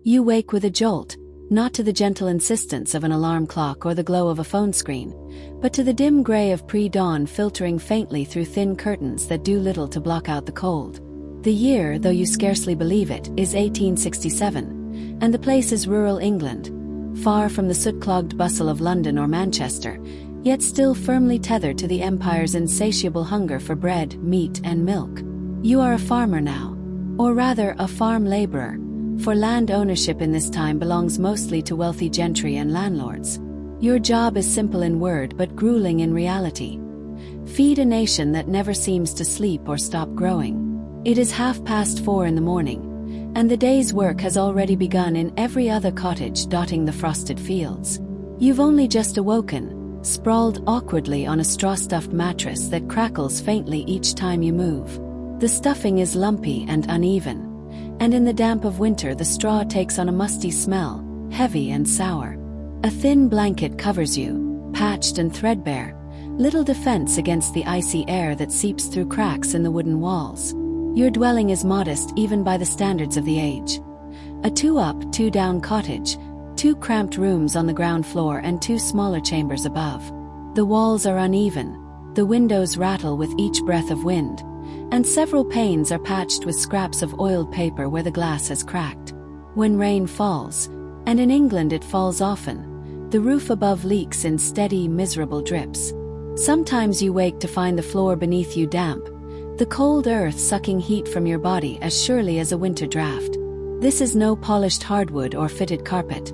You wake with a jolt, not to the gentle insistence of an alarm clock or the glow of a phone screen, but to the dim gray of pre-dawn filtering faintly through thin curtains that do little to block out the cold. The year, though you scarcely believe it, is 1867, and the place is rural England, far from the soot-clogged bustle of London or Manchester, yet still firmly tethered to the empire's insatiable hunger for bread, meat, and milk. You are a farmer now, or rather a farm laborer, for land ownership in this time belongs mostly to wealthy gentry and landlords. Your job is simple in word but grueling in reality. Feed a nation that never seems to sleep or stop growing. It is 4:30 in the morning, and the day's work has already begun in every other cottage dotting the frosted fields. You've only just awoken, sprawled awkwardly on a straw-stuffed mattress that crackles faintly each time you move. The stuffing is lumpy and uneven, and in the damp of winter the straw takes on a musty smell, heavy and sour. A thin blanket covers you, patched and threadbare, little defense against the icy air that seeps through cracks in the wooden walls. Your dwelling is modest even by the standards of the age. A 2-up, 2-down cottage, 2 cramped rooms on the ground floor and 2 smaller chambers above. The walls are uneven, the windows rattle with each breath of wind, and several panes are patched with scraps of oiled paper where the glass has cracked. When rain falls, and in England it falls often, the roof above leaks in steady, miserable drips. Sometimes you wake to find the floor beneath you damp, the cold earth sucking heat from your body as surely as a winter draft. This is no polished hardwood or fitted carpet.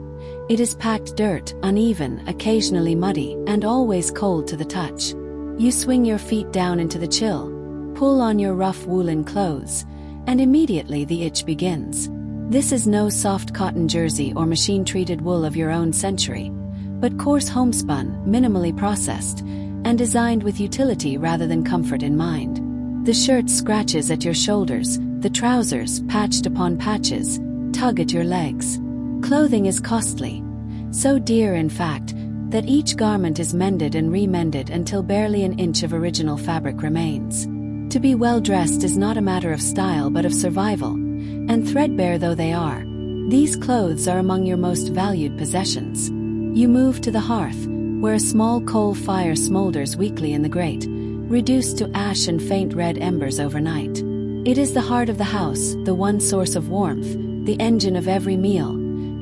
It is packed dirt, uneven, occasionally muddy, and always cold to the touch. You swing your feet down into the chill, pull on your rough woolen clothes, and immediately the itch begins. This is no soft cotton jersey or machine-treated wool of your own century, but coarse homespun, minimally processed, and designed with utility rather than comfort in mind. The shirt scratches at your shoulders, the trousers, patched upon patches, tug at your legs. Clothing is costly, so dear in fact, that each garment is mended and remended until barely an inch of original fabric remains. To be well-dressed is not a matter of style but of survival, and threadbare though they are, these clothes are among your most valued possessions. You move to the hearth, where a small coal fire smolders weakly in the grate, reduced to ash and faint red embers overnight. It is the heart of the house, the one source of warmth, the engine of every meal,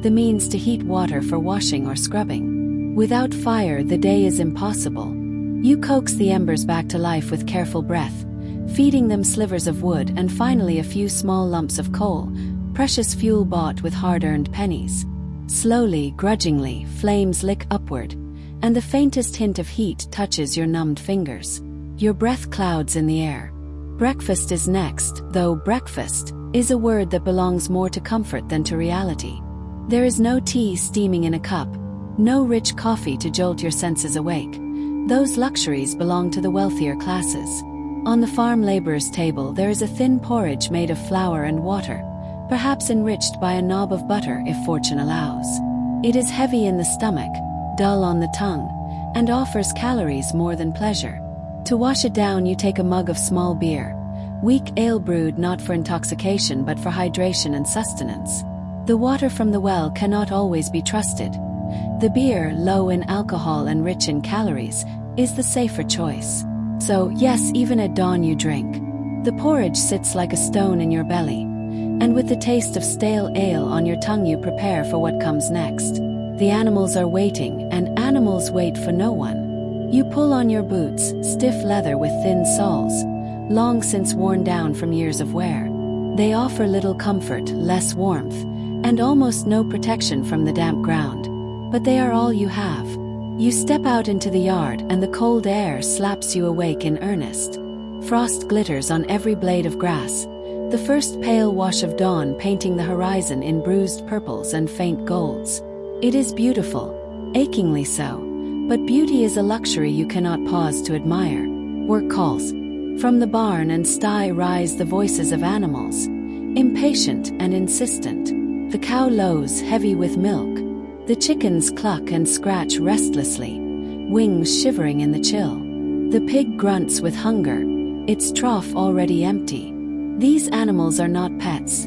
the means to heat water for washing or scrubbing. Without fire, the day is impossible. You coax the embers back to life with careful breath, feeding them slivers of wood and finally a few small lumps of coal, precious fuel bought with hard-earned pennies. Slowly, grudgingly, flames lick upward, and the faintest hint of heat touches your numbed fingers. Your breath clouds in the air. Breakfast is next, though breakfast is a word that belongs more to comfort than to reality. There is no tea steaming in a cup, no rich coffee to jolt your senses awake. Those luxuries belong to the wealthier classes. On the farm laborer's table there is a thin porridge made of flour and water, perhaps enriched by a knob of butter if fortune allows. It is heavy in the stomach, dull on the tongue, and offers calories more than pleasure. To wash it down you take a mug of small beer, weak ale brewed not for intoxication but for hydration and sustenance. The water from the well cannot always be trusted. The beer, low in alcohol and rich in calories, is the safer choice. So, yes, even at dawn you drink. The porridge sits like a stone in your belly, and with the taste of stale ale on your tongue you prepare for what comes next. The animals are waiting, and animals wait for no one. You pull on your boots, stiff leather with thin soles, long since worn down from years of wear. They offer little comfort, less warmth, and almost no protection from the damp ground. But they are all you have. You step out into the yard and the cold air slaps you awake in earnest. Frost glitters on every blade of grass, the first pale wash of dawn painting the horizon in bruised purples and faint golds. It is beautiful, achingly so, but beauty is a luxury you cannot pause to admire. Work calls. From the barn and sty rise the voices of animals, impatient and insistent. The cow lows heavy with milk. The chickens cluck and scratch restlessly, wings shivering in the chill. The pig grunts with hunger, its trough already empty. These animals are not pets.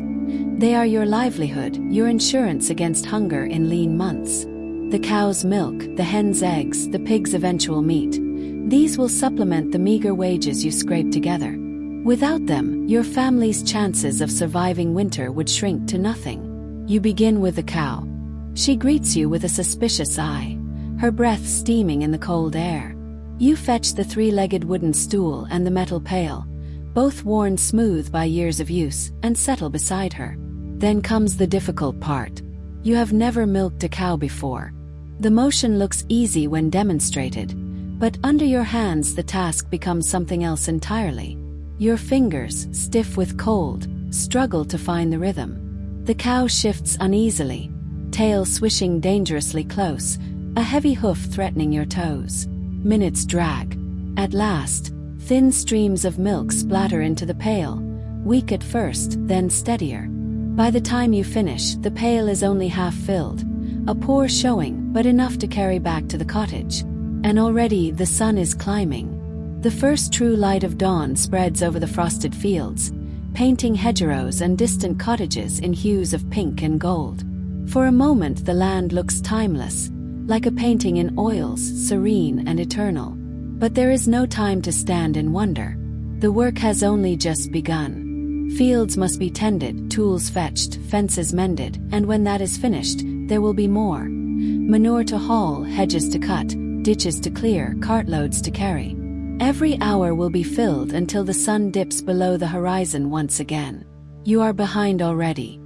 They are your livelihood, your insurance against hunger in lean months. The cow's milk, the hen's eggs, the pig's eventual meat. These will supplement the meager wages you scrape together. Without them, your family's chances of surviving winter would shrink to nothing. You begin with the cow. She greets you with a suspicious eye, her breath steaming in the cold air. You fetch the three-legged wooden stool and the metal pail, both worn smooth by years of use, and settle beside her. Then comes the difficult part. You have never milked a cow before. The motion looks easy when demonstrated, but under your hands the task becomes something else entirely. Your fingers, stiff with cold, struggle to find the rhythm. The cow shifts uneasily, tail swishing dangerously close, a heavy hoof threatening your toes. Minutes drag. At last, thin streams of milk splatter into the pail, weak at first, then steadier. By the time you finish, the pail is only half filled, a poor showing, but enough to carry back to the cottage. And already the sun is climbing. The first true light of dawn spreads over the frosted fields, painting hedgerows and distant cottages in hues of pink and gold. For a moment the land looks timeless, like a painting in oils, serene and eternal. But there is no time to stand in wonder. The work has only just begun. Fields must be tended, tools fetched, fences mended, and when that is finished, there will be more. Manure to haul, hedges to cut, ditches to clear, cartloads to carry. Every hour will be filled until the sun dips below the horizon once again. You are behind already.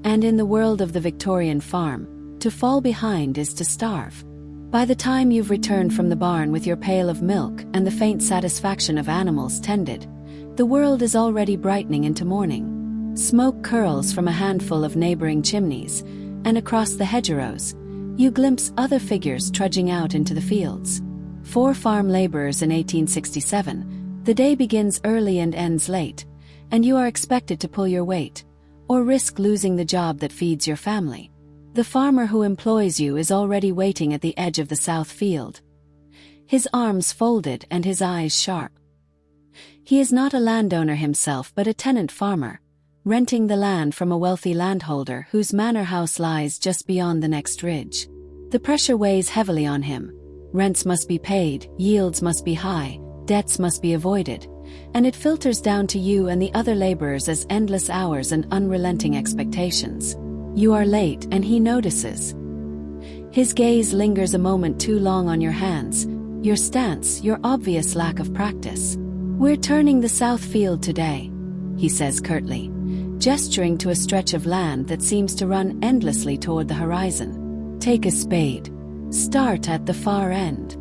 And in the world of the Victorian farm, to fall behind is to starve. By the time you've returned from the barn with your pail of milk and the faint satisfaction of animals tended, the world is already brightening into morning. Smoke curls from a handful of neighboring chimneys, and across the hedgerows, you glimpse other figures trudging out into the fields. 4 farm laborers in 1867, the day begins early and ends late, and you are expected to pull your weight, or risk losing the job that feeds your family. The farmer who employs you is already waiting at the edge of the south field, his arms folded and his eyes sharp. He is not a landowner himself but a tenant farmer, renting the land from a wealthy landholder whose manor house lies just beyond the next ridge. The pressure weighs heavily on him. Rents must be paid, yields must be high, debts must be avoided, and it filters down to you and the other laborers as endless hours and unrelenting expectations. You are late and he notices. His gaze lingers a moment too long on your hands, your stance, your obvious lack of practice. "We're turning the south field today," he says curtly, gesturing to a stretch of land that seems to run endlessly toward the horizon. "Take a spade. Start at the far end."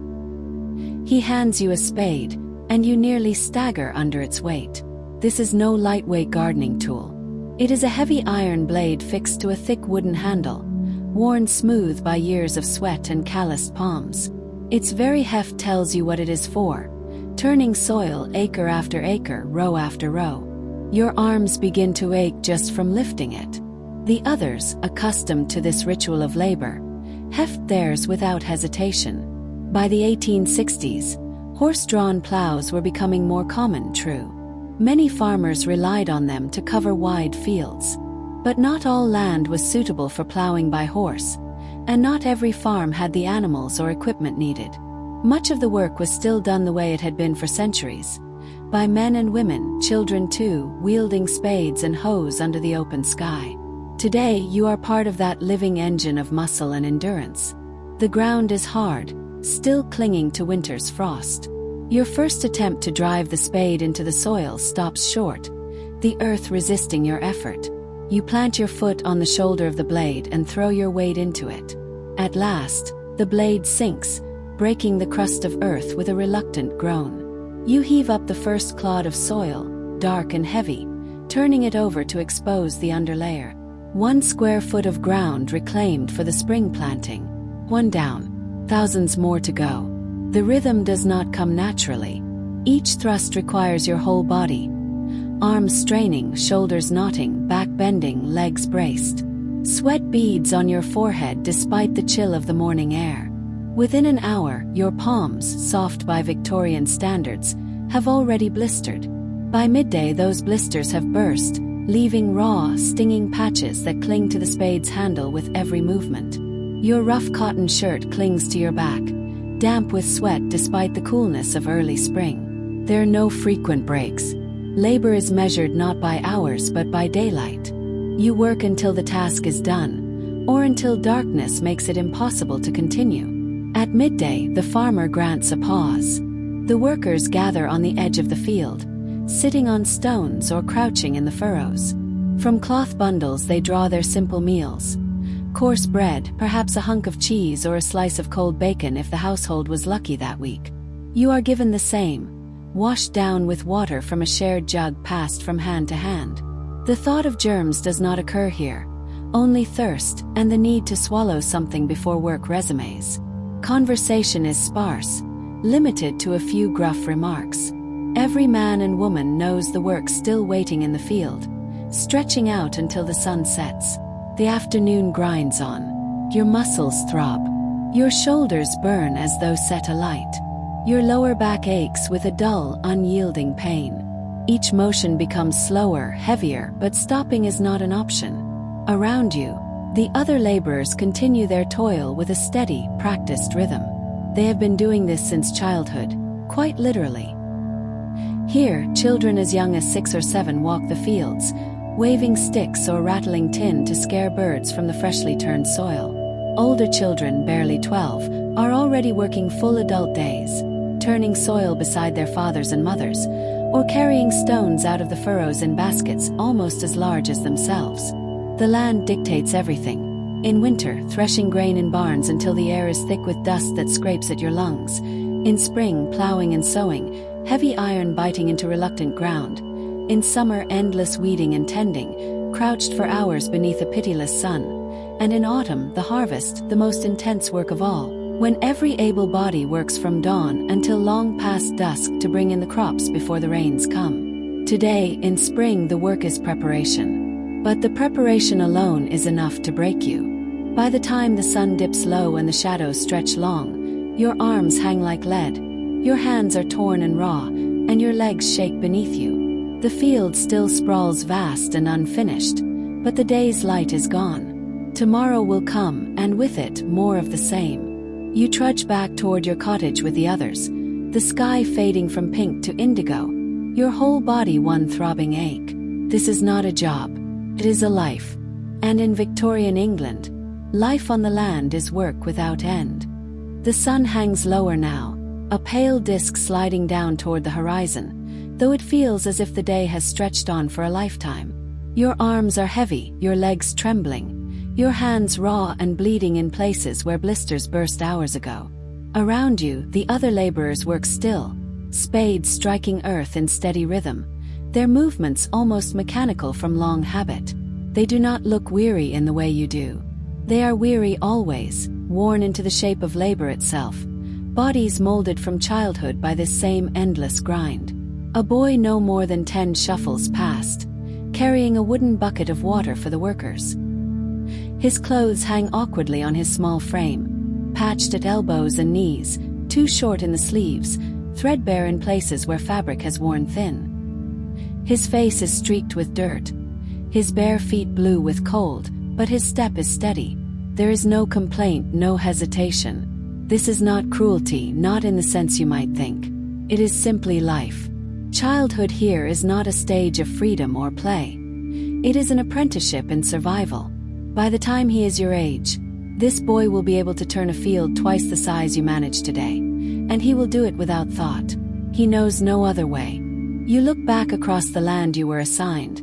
He hands you a spade, and you nearly stagger under its weight. This is no lightweight gardening tool. It is a heavy iron blade fixed to a thick wooden handle, worn smooth by years of sweat and calloused palms. Its very heft tells you what it is for, turning soil acre after acre, row after row. Your arms begin to ache just from lifting it. The others, accustomed to this ritual of labor, heft theirs without hesitation. By the 1860s, horse-drawn ploughs were becoming more common, true. Many farmers relied on them to cover wide fields. But not all land was suitable for ploughing by horse, and not every farm had the animals or equipment needed. Much of the work was still done the way it had been for centuries, by men and women, children too, wielding spades and hoes under the open sky. Today you are part of that living engine of muscle and endurance. The ground is hard, still clinging to winter's frost. Your first attempt to drive the spade into the soil stops short, the earth resisting your effort. You plant your foot on the shoulder of the blade and throw your weight into it. At last, the blade sinks, breaking the crust of earth with a reluctant groan. You heave up the first clod of soil, dark and heavy, turning it over to expose the underlayer. 1 square foot of ground reclaimed for the spring planting. 1 down, thousands more to go. The rhythm does not come naturally. Each thrust requires your whole body. Arms straining, shoulders knotting, back bending, legs braced. Sweat beads on your forehead despite the chill of the morning air. Within an hour, your palms, soft by Victorian standards, have already blistered. By midday those blisters have burst, leaving raw, stinging patches that cling to the spade's handle with every movement. Your rough cotton shirt clings to your back, damp with sweat despite the coolness of early spring. There are no frequent breaks. Labor is measured not by hours but by daylight. You work until the task is done, or until darkness makes it impossible to continue. At midday, the farmer grants a pause. The workers gather on the edge of the field, sitting on stones or crouching in the furrows. From cloth bundles they draw their simple meals. Coarse bread, perhaps a hunk of cheese or a slice of cold bacon if the household was lucky that week. You are given the same, washed down with water from a shared jug passed from hand to hand. The thought of germs does not occur here, only thirst and the need to swallow something before work resumes. Conversation is sparse, limited to a few gruff remarks. Every man and woman knows the work still waiting in the field, stretching out until the sun sets. The afternoon grinds on. Your muscles throb. Your shoulders burn as though set alight. Your lower back aches with a dull, unyielding pain. Each motion becomes slower, heavier, but stopping is not an option. Around you, the other laborers continue their toil with a steady, practiced rhythm. They have been doing this since childhood, quite literally. Here, children as young as 6 or 7 walk the fields, waving sticks or rattling tin to scare birds from the freshly turned soil. Older children, barely 12, are already working full adult days, turning soil beside their fathers and mothers, or carrying stones out of the furrows in baskets almost as large as themselves. The land dictates everything. In winter, threshing grain in barns until the air is thick with dust that scrapes at your lungs. In spring, plowing and sowing, heavy iron biting into reluctant ground. In summer, endless weeding and tending, crouched for hours beneath a pitiless sun. And in autumn, the harvest, the most intense work of all, when every able body works from dawn until long past dusk to bring in the crops before the rains come. Today, in spring, the work is preparation. But the preparation alone is enough to break you. By the time the sun dips low and the shadows stretch long, your arms hang like lead, your hands are torn and raw, and your legs shake beneath you. The field still sprawls vast and unfinished, but the day's light is gone. Tomorrow will come, and with it, more of the same. You trudge back toward your cottage with the others, the sky fading from pink to indigo, your whole body one throbbing ache. This is not a job, it is a life. And in Victorian England, life on the land is work without end. The sun hangs lower now, a pale disk sliding down toward the horizon, though it feels as if the day has stretched on for a lifetime. Your arms are heavy, your legs trembling, your hands raw and bleeding in places where blisters burst hours ago. Around you, the other laborers work still, spades striking earth in steady rhythm, their movements almost mechanical from long habit. They do not look weary in the way you do. They are weary always, worn into the shape of labor itself, bodies molded from childhood by this same endless grind. A boy no more than 10 shuffles past, carrying a wooden bucket of water for the workers. His clothes hang awkwardly on his small frame, patched at elbows and knees, too short in the sleeves, threadbare in places where fabric has worn thin. His face is streaked with dirt, his bare feet blue with cold, but his step is steady. There is no complaint, no hesitation. This is not cruelty, not in the sense you might think. It is simply life. Childhood here is not a stage of freedom or play. It is an apprenticeship in survival. By the time he is your age, this boy will be able to turn a field twice the size you manage today, and he will do it without thought. He knows no other way. You look back across the land you were assigned,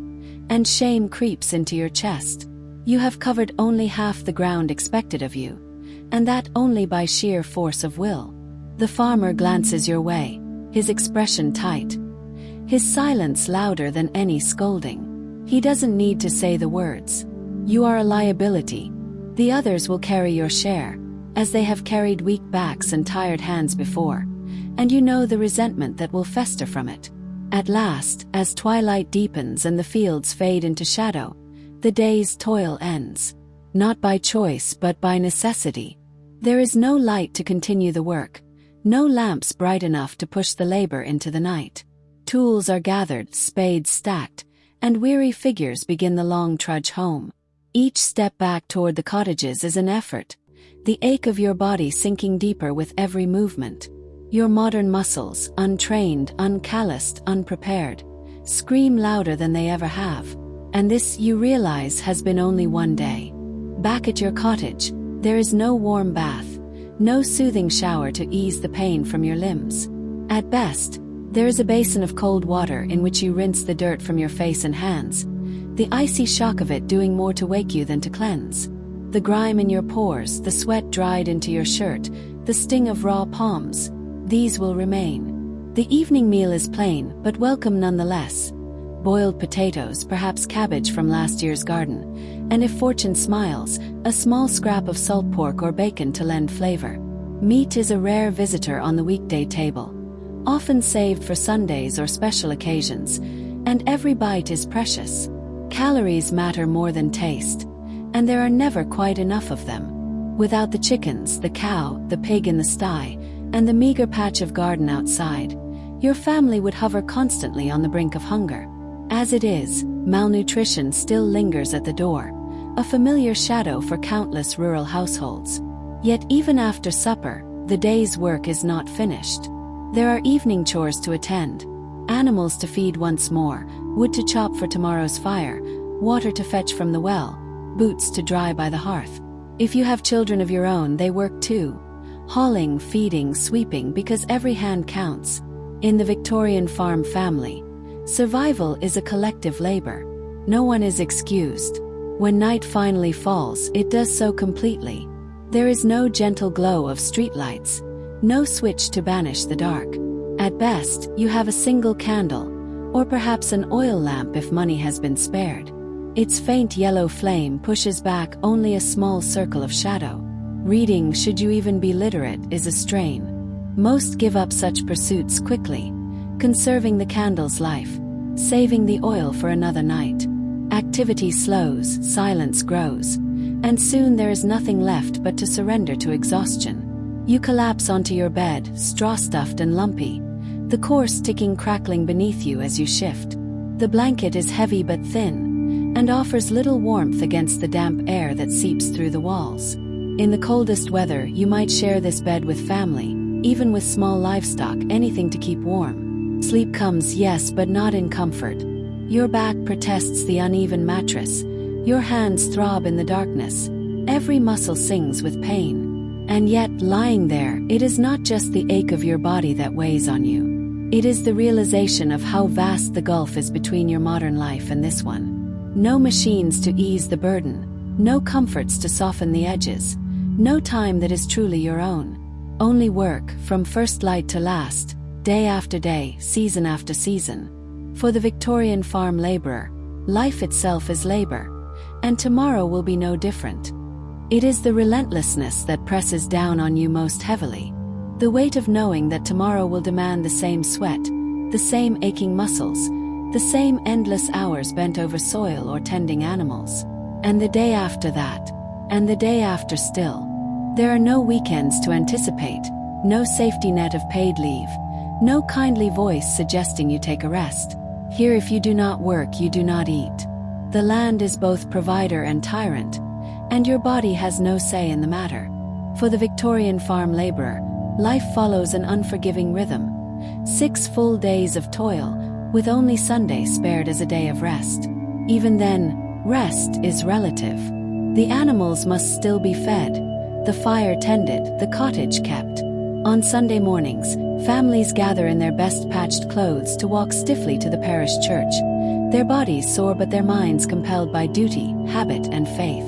and shame creeps into your chest. You have covered only half the ground expected of you, and that only by sheer force of will. The farmer glances your way, his expression tight, his silence louder than any scolding. He doesn't need to say the words. You are a liability. The others will carry your share, as they have carried weak backs and tired hands before, and you know the resentment that will fester from it. At last, as twilight deepens and the fields fade into shadow, the day's toil ends. Not by choice but by necessity. There is no light to continue the work, no lamps bright enough to push the labor into the night. Tools are gathered, spades stacked, and weary figures begin the long trudge home. Each step back toward the cottages is an effort, the ache of your body sinking deeper with every movement. Your modern muscles, untrained, uncalloused, unprepared, scream louder than they ever have. And this, you realize, has been only one day. Back at your cottage, there is no warm bath, no soothing shower to ease the pain from your limbs. At best, there is a basin of cold water in which you rinse the dirt from your face and hands, the icy shock of it doing more to wake you than to cleanse. The grime in your pores, the sweat dried into your shirt, the sting of raw palms, these will remain. The evening meal is plain, but welcome nonetheless. Boiled potatoes, perhaps cabbage from last year's garden, and if fortune smiles, a small scrap of salt pork or bacon to lend flavor. Meat is a rare visitor on the weekday table, often saved for Sundays or special occasions, and every bite is precious. Calories matter more than taste, and there are never quite enough of them. Without the chickens, the cow, the pig in the sty, and the meager patch of garden outside, your family would hover constantly on the brink of hunger. As it is, malnutrition still lingers at the door, a familiar shadow for countless rural households. Yet even after supper, the day's work is not finished. There are evening chores to attend, animals to feed once more, wood to chop for tomorrow's fire, water to fetch from the well, boots to dry by the hearth. If you have children of your own, they work too, hauling, feeding, sweeping, because every hand counts. In the Victorian farm family, survival is a collective labor. No one is excused. When night finally falls, it does so completely. There is no gentle glow of streetlights, no switch to banish the dark. At best, you have a single candle, or perhaps an oil lamp if money has been spared. Its faint yellow flame pushes back only a small circle of shadow. Reading, should you even be literate, is a strain. Most give up such pursuits quickly, conserving the candle's life, saving the oil for another night. Activity slows, silence grows, and soon there is nothing left but to surrender to exhaustion. You collapse onto your bed, straw-stuffed and lumpy, the coarse ticking crackling beneath you as you shift. The blanket is heavy but thin, and offers little warmth against the damp air that seeps through the walls. In the coldest weather, you might share this bed with family, even with small livestock, anything to keep warm. Sleep comes, yes, but not in comfort. Your back protests the uneven mattress, your hands throb in the darkness, every muscle sings with pain. And yet, lying there, it is not just the ache of your body that weighs on you. It is the realization of how vast the gulf is between your modern life and this one. No machines to ease the burden, no comforts to soften the edges, no time that is truly your own. Only work, from first light to last, day after day, season after season. For the Victorian farm laborer, life itself is labor, and tomorrow will be no different. It is the relentlessness that presses down on you most heavily. The weight of knowing that tomorrow will demand the same sweat, the same aching muscles, the same endless hours bent over soil or tending animals. And the day after that, and the day after still. There are no weekends to anticipate, no safety net of paid leave, no kindly voice suggesting you take a rest. Here, if you do not work, you do not eat. The land is both provider and tyrant, and your body has no say in the matter. For the Victorian farm laborer, life follows an unforgiving rhythm. 6 full days of toil, with only Sunday spared as a day of rest. Even then, rest is relative. The animals must still be fed, the fire tended, the cottage kept. On Sunday mornings, families gather in their best patched clothes to walk stiffly to the parish church, their bodies sore but their minds compelled by duty, habit, and faith.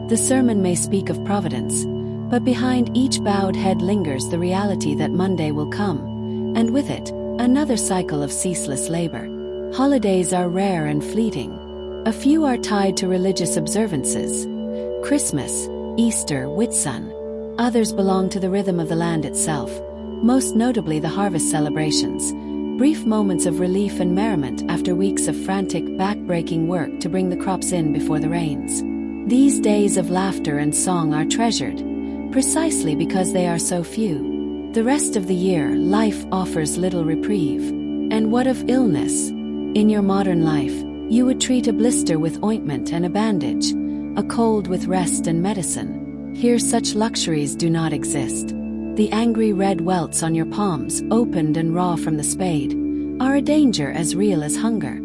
The sermon may speak of providence, but behind each bowed head lingers the reality that Monday will come, and with it, another cycle of ceaseless labor. Holidays are rare and fleeting. A few are tied to religious observances: Christmas, Easter, Whitsun. Others belong to the rhythm of the land itself, most notably the harvest celebrations, brief moments of relief and merriment after weeks of frantic, back-breaking work to bring the crops in before the rains. These days of laughter and song are treasured, precisely because they are so few. The rest of the year, life offers little reprieve. And what of illness? In your modern life, You would treat a blister with ointment and a bandage, a cold with rest and medicine. Here such luxuries do not exist. The angry red welts on your palms, opened and raw from the spade, are a danger as real as hunger.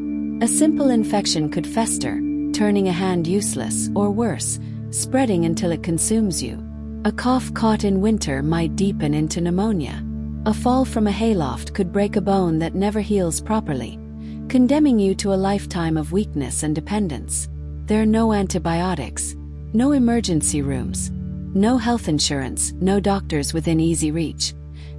A simple infection could fester, turning a hand useless, or worse, spreading until it consumes you. A cough caught in winter might deepen into pneumonia. A fall from a hayloft could break a bone that never heals properly, condemning you to a lifetime of weakness and dependence. There are no antibiotics, no emergency rooms, no health insurance, no doctors within easy reach,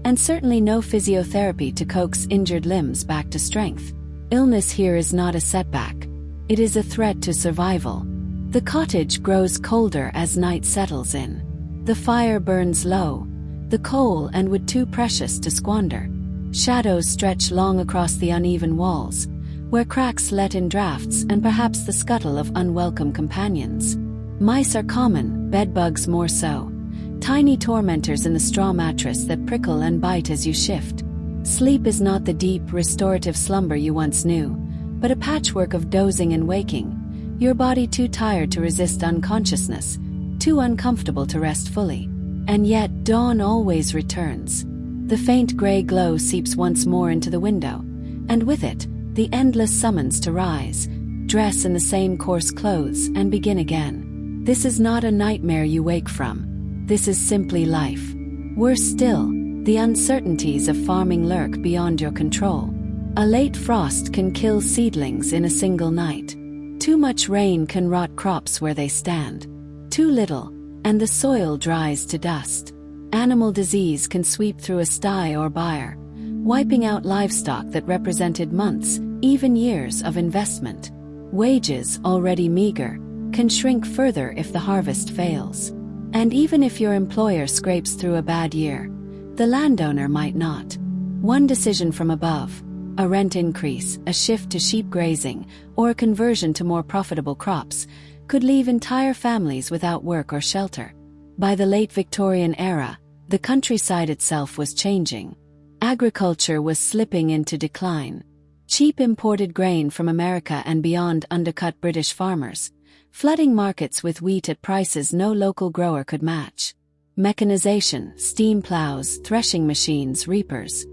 and certainly no physiotherapy to coax injured limbs back to strength. Illness here is not a setback. It is a threat to survival. The cottage grows colder as night settles in. The fire burns low, the coal and wood too precious to squander. Shadows stretch long across the uneven walls, where cracks let in drafts and perhaps the scuttle of unwelcome companions. Mice are common, bedbugs more so. Tiny tormentors in the straw mattress that prickle and bite as you shift. Sleep is not the deep, restorative slumber you once knew, but a patchwork of dozing and waking, your body too tired to resist unconsciousness, too uncomfortable to rest fully. And yet dawn always returns. The faint gray glow seeps once more into the window, and with it, the endless summons to rise, dress in the same coarse clothes, and begin again. This is not a nightmare you wake from. This is simply life. Worse still, the uncertainties of farming lurk beyond your control. A late frost can kill seedlings in a single night. Too much rain can rot crops where they stand. Too little, and the soil dries to dust. Animal disease can sweep through a sty or byre, wiping out livestock that represented months, even years of investment. Wages, already meager, can shrink further if the harvest fails. And even if your employer scrapes through a bad year, the landowner might not. One decision from above, a rent increase, a shift to sheep grazing, or a conversion to more profitable crops, could leave entire families without work or shelter. By the late Victorian era, the countryside itself was changing. Agriculture was slipping into decline. Cheap imported grain from America and beyond undercut British farmers, flooding markets with wheat at prices no local grower could match. Mechanization, steam ploughs, threshing machines, reapers,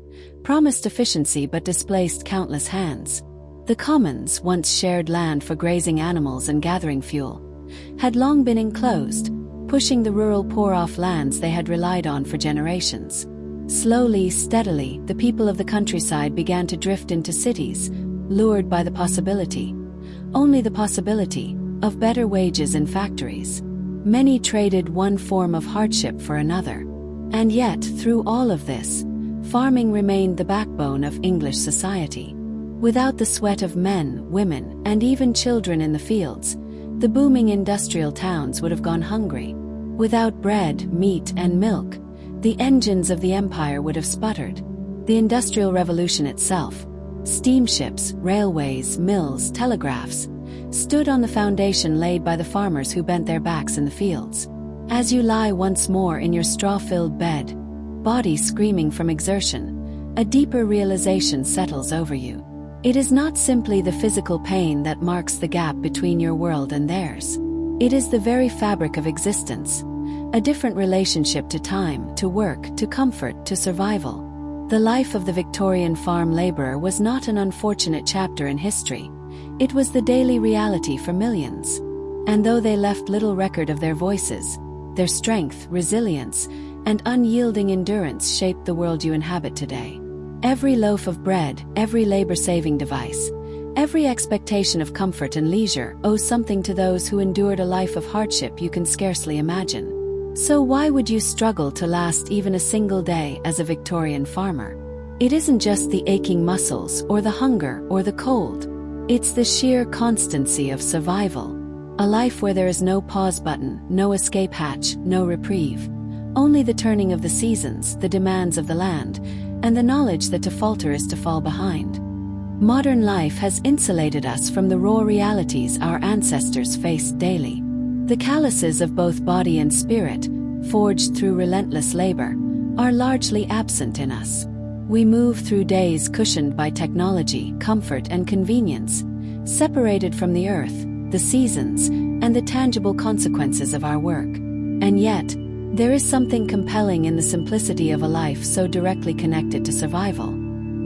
promised efficiency but displaced countless hands. The commons, once shared land for grazing animals and gathering fuel, had long been enclosed, pushing the rural poor off lands they had relied on for generations. Slowly, steadily, the people of the countryside began to drift into cities, lured by the possibility, only the possibility, of better wages in factories. Many traded one form of hardship for another. And yet, through all of this, farming remained the backbone of English society. Without the sweat of men, women, and even children in the fields, the booming industrial towns would have gone hungry. Without bread, meat, and milk, the engines of the empire would have sputtered. The Industrial Revolution itself, steamships, railways, mills, telegraphs, stood on the foundation laid by the farmers who bent their backs in the fields. As you lie once more in your straw-filled bed, body screaming from exertion, a deeper realization settles over you. It is not simply the physical pain that marks the gap between your world and theirs. It is the very fabric of existence, a different relationship to time, to work, to comfort, to survival. The life of the Victorian farm laborer was not an unfortunate chapter in history. It was the daily reality for millions. And though they left little record of their voices, their strength, resilience, and unyielding endurance shaped the world you inhabit today. Every loaf of bread, every labor-saving device, every expectation of comfort and leisure owes something to those who endured a life of hardship you can scarcely imagine. So why would you struggle to last even a single day as a Victorian farmer? It isn't just the aching muscles or the hunger or the cold. It's the sheer constancy of survival. A life where there is no pause button, no escape hatch, no reprieve. Only the turning of the seasons, the demands of the land, and the knowledge that to falter is to fall behind. Modern life has insulated us from the raw realities our ancestors faced daily. The calluses of both body and spirit, forged through relentless labor, are largely absent in us. We move through days cushioned by technology, comfort, and convenience, separated from the earth, the seasons, and the tangible consequences of our work. And yet, there is something compelling in the simplicity of a life so directly connected to survival.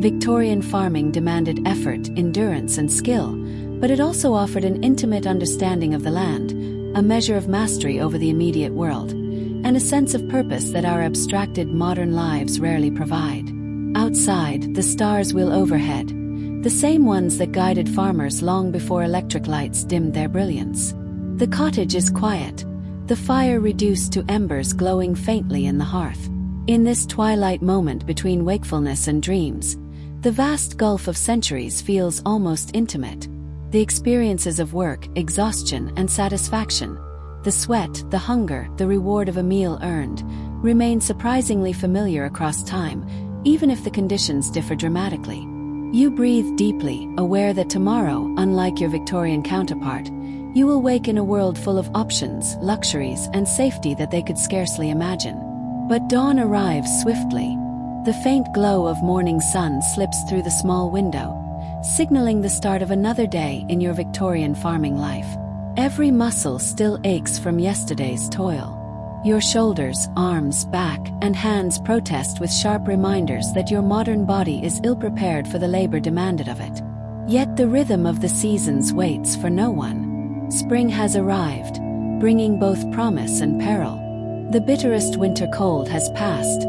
Victorian farming demanded effort, endurance, and skill, but it also offered an intimate understanding of the land, a measure of mastery over the immediate world, and a sense of purpose that our abstracted modern lives rarely provide. Outside, the stars wheel overhead, the same ones that guided farmers long before electric lights dimmed their brilliance. The cottage is quiet, the fire reduced to embers glowing faintly in the hearth. In this twilight moment between wakefulness and dreams, the vast gulf of centuries feels almost intimate. The experiences of work, exhaustion, and satisfaction, the sweat, the hunger, the reward of a meal earned, remain surprisingly familiar across time, even if the conditions differ dramatically. You breathe deeply, aware that tomorrow, unlike your Victorian counterpart, you will wake in a world full of options, luxuries, and safety that they could scarcely imagine. But dawn arrives swiftly. The faint glow of morning sun slips through the small window, signaling the start of another day in your Victorian farming life. Every muscle still aches from yesterday's toil. Your shoulders, arms, back, and hands protest with sharp reminders that your modern body is ill-prepared for the labor demanded of it. Yet the rhythm of the seasons waits for no one. Spring has arrived, bringing both promise and peril. The bitterest winter cold has passed,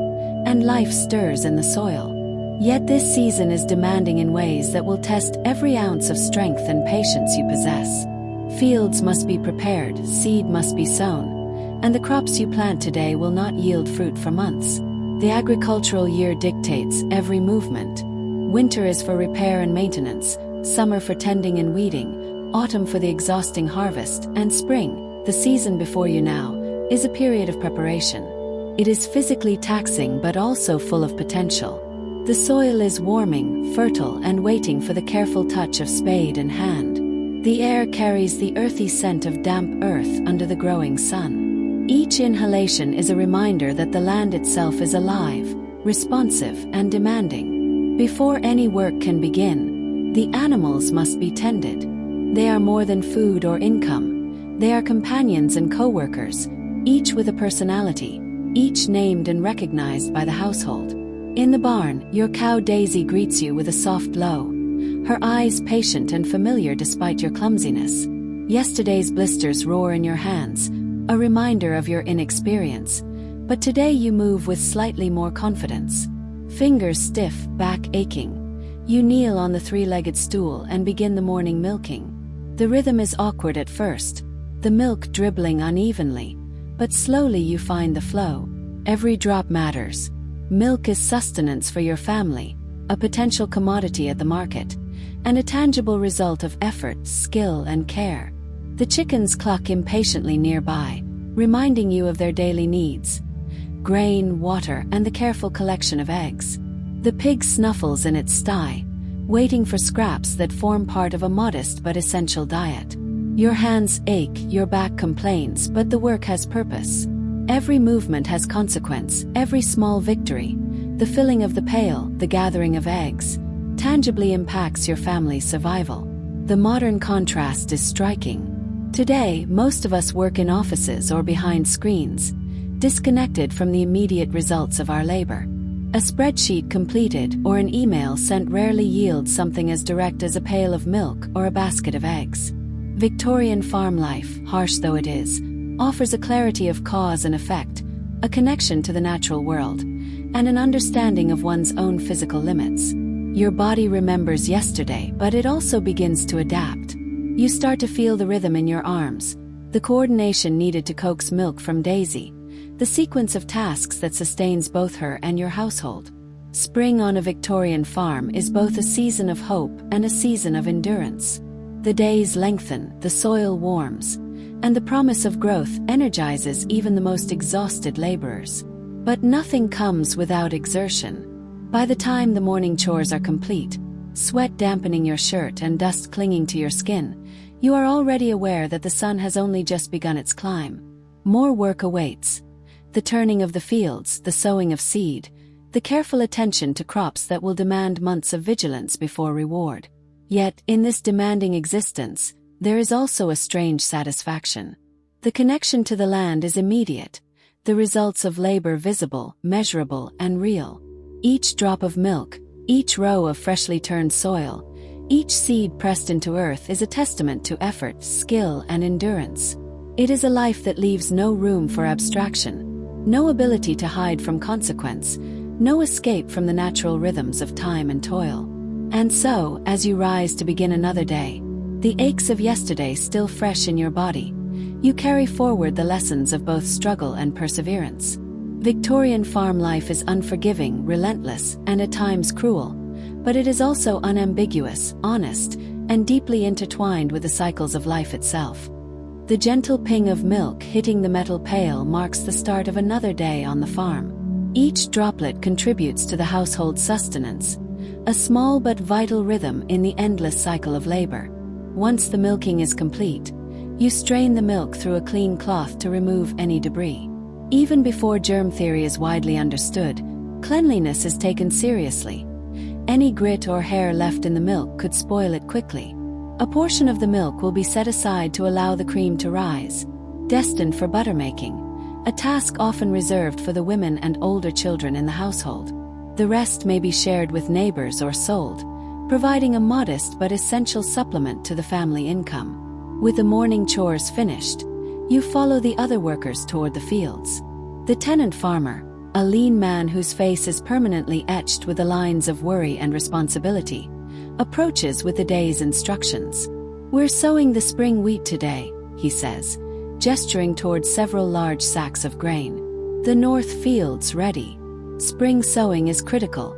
and life stirs in the soil. Yet this season is demanding in ways that will test every ounce of strength and patience you possess. Fields must be prepared, seed must be sown, and the crops you plant today will not yield fruit for months. The agricultural year dictates every movement. Winter is for repair and maintenance, summer for tending and weeding, autumn for the exhausting harvest, and spring, the season before you now, is a period of preparation. It is physically taxing but also full of potential. The soil is warming, fertile, and waiting for the careful touch of spade and hand. The air carries the earthy scent of damp earth under the growing sun. Each inhalation is a reminder that the land itself is alive, responsive, and demanding. Before any work can begin, the animals must be tended. They are more than food or income. They are companions and co-workers, each with a personality, each named and recognized by the household. In the barn, your cow Daisy greets you with a soft low, her eyes patient and familiar despite your clumsiness. Yesterday's blisters roar in your hands, a reminder of your inexperience, but today you move with slightly more confidence. Fingers stiff, back aching. You kneel on the three-legged stool and begin the morning milking. The rhythm is awkward at first, the milk dribbling unevenly, but slowly you find the flow. Every drop matters. Milk is sustenance for your family, a potential commodity at the market, and a tangible result of effort, skill, and care. The chickens cluck impatiently nearby, reminding you of their daily needs: grain, water, and the careful collection of eggs. The pig snuffles in its sty, waiting for scraps that form part of a modest but essential diet. Your hands ache, your back complains, but the work has purpose. Every movement has consequence, every small victory, the filling of the pail, the gathering of eggs, tangibly impacts your family's survival. The modern contrast is striking. Today, most of us work in offices or behind screens, disconnected from the immediate results of our labor. A spreadsheet completed or an email sent rarely yields something as direct as a pail of milk or a basket of eggs. Victorian farm life, harsh though it is, offers a clarity of cause and effect, a connection to the natural world, and an understanding of one's own physical limits. Your body remembers yesterday, but it also begins to adapt. You start to feel the rhythm in your arms, the coordination needed to coax milk from Daisy, the sequence of tasks that sustains both her and your household. Spring on a Victorian farm is both a season of hope and a season of endurance. The days lengthen, the soil warms, and the promise of growth energizes even the most exhausted laborers. But nothing comes without exertion. By the time the morning chores are complete, sweat dampening your shirt and dust clinging to your skin, you are already aware that the sun has only just begun its climb. More work awaits. The turning of the fields, the sowing of seed, the careful attention to crops that will demand months of vigilance before reward. Yet, in this demanding existence, there is also a strange satisfaction. The connection to the land is immediate, the results of labor visible, measurable, and real. Each drop of milk, each row of freshly turned soil, each seed pressed into earth is a testament to effort, skill, and endurance. It is a life that leaves no room for abstraction, no ability to hide from consequence, no escape from the natural rhythms of time and toil. And so, as you rise to begin another day, the aches of yesterday still fresh in your body, you carry forward the lessons of both struggle and perseverance. Victorian farm life is unforgiving, relentless, and at times cruel, but it is also unambiguous, honest, and deeply intertwined with the cycles of life itself. The gentle ping of milk hitting the metal pail marks the start of another day on the farm. Each droplet contributes to the household sustenance, a small but vital rhythm in the endless cycle of labor. Once the milking is complete, you strain the milk through a clean cloth to remove any debris. Even before germ theory is widely understood, cleanliness is taken seriously. Any grit or hair left in the milk could spoil it quickly. A portion of the milk will be set aside to allow the cream to rise, destined for buttermaking, a task often reserved for the women and older children in the household. The rest may be shared with neighbors or sold, providing a modest but essential supplement to the family income. With the morning chores finished, you follow the other workers toward the fields. The tenant farmer, a lean man whose face is permanently etched with the lines of worry and responsibility, approaches with the day's instructions. "We're sowing the spring wheat today," he says, gesturing toward several large sacks of grain. "The north field's ready." Spring sowing is critical.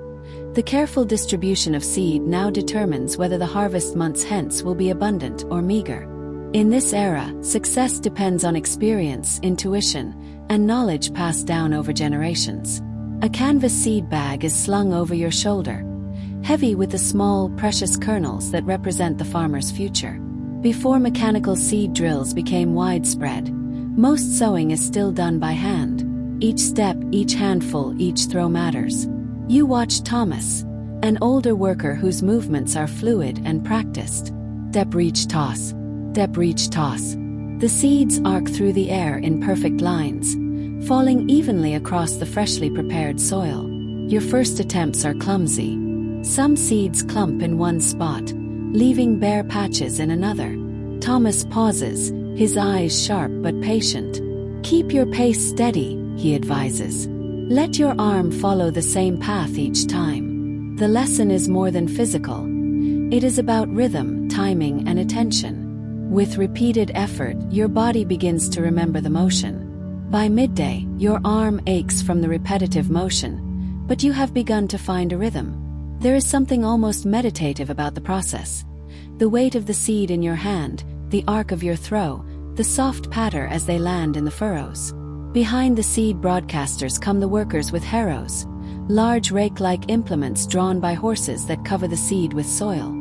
The careful distribution of seed now determines whether the harvest months hence will be abundant or meager. In this era, success depends on experience, intuition, and knowledge passed down over generations. A canvas seed bag is slung over your shoulder, heavy with the small, precious kernels that represent the farmer's future. Before mechanical seed drills became widespread, most sowing is still done by hand. Each step, each handful, each throw matters. You watch Thomas, an older worker whose movements are fluid and practiced. Step, reach, toss. Step, reach, toss. The seeds arc through the air in perfect lines, falling evenly across the freshly prepared soil. Your first attempts are clumsy. Some seeds clump in one spot, leaving bare patches in another. Thomas pauses, his eyes sharp but patient. "Keep your pace steady," he advises. "Let your arm follow the same path each time." The lesson is more than physical. It is about rhythm, timing, and attention. With repeated effort, your body begins to remember the motion. By midday, your arm aches from the repetitive motion, but you have begun to find a rhythm. There is something almost meditative about the process. The weight of the seed in your hand, the arc of your throw, the soft patter as they land in the furrows. Behind the seed broadcasters come the workers with harrows, large rake-like implements drawn by horses that cover the seed with soil.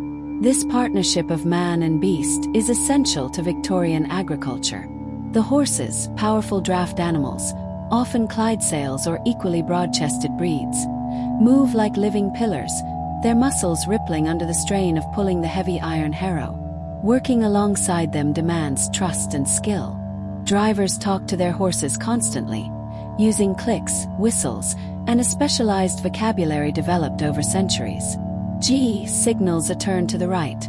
This partnership of man and beast is essential to Victorian agriculture. The horses, powerful draft animals, often Clydesdales or equally broad-chested breeds, move like living pillars, their muscles rippling under the strain of pulling the heavy iron harrow. Working alongside them demands trust and skill. Drivers talk to their horses constantly, using clicks, whistles, and a specialized vocabulary developed over centuries. G signals a turn to the right.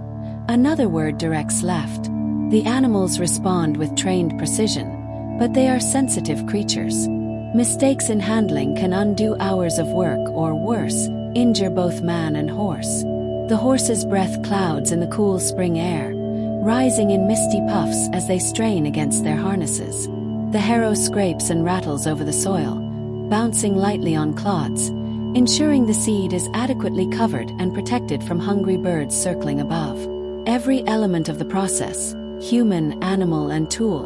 Another word directs left. The animals respond with trained precision, but they are sensitive creatures. Mistakes in handling can undo hours of work or, worse, injure both man and horse. The horse's breath clouds in the cool spring air, rising in misty puffs as they strain against their harnesses. The harrow scrapes and rattles over the soil, bouncing lightly on clods, ensuring the seed is adequately covered and protected from hungry birds circling above. Every element of the process, human, animal, and tool,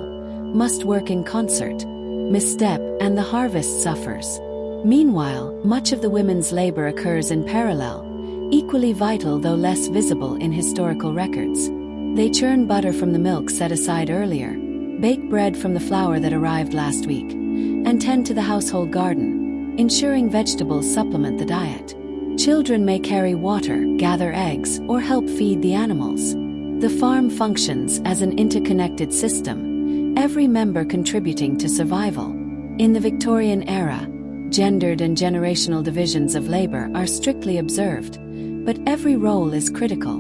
must work in concert. Misstep, and the harvest suffers. Meanwhile, much of the women's labor occurs in parallel, equally vital though less visible in historical records. They churn butter from the milk set aside earlier, bake bread from the flour that arrived last week, and tend to the household garden, ensuring vegetables supplement the diet. Children may carry water, gather eggs, or help feed the animals. The farm functions as an interconnected system, every member contributing to survival. In the Victorian era, gendered and generational divisions of labor are strictly observed, but every role is critical.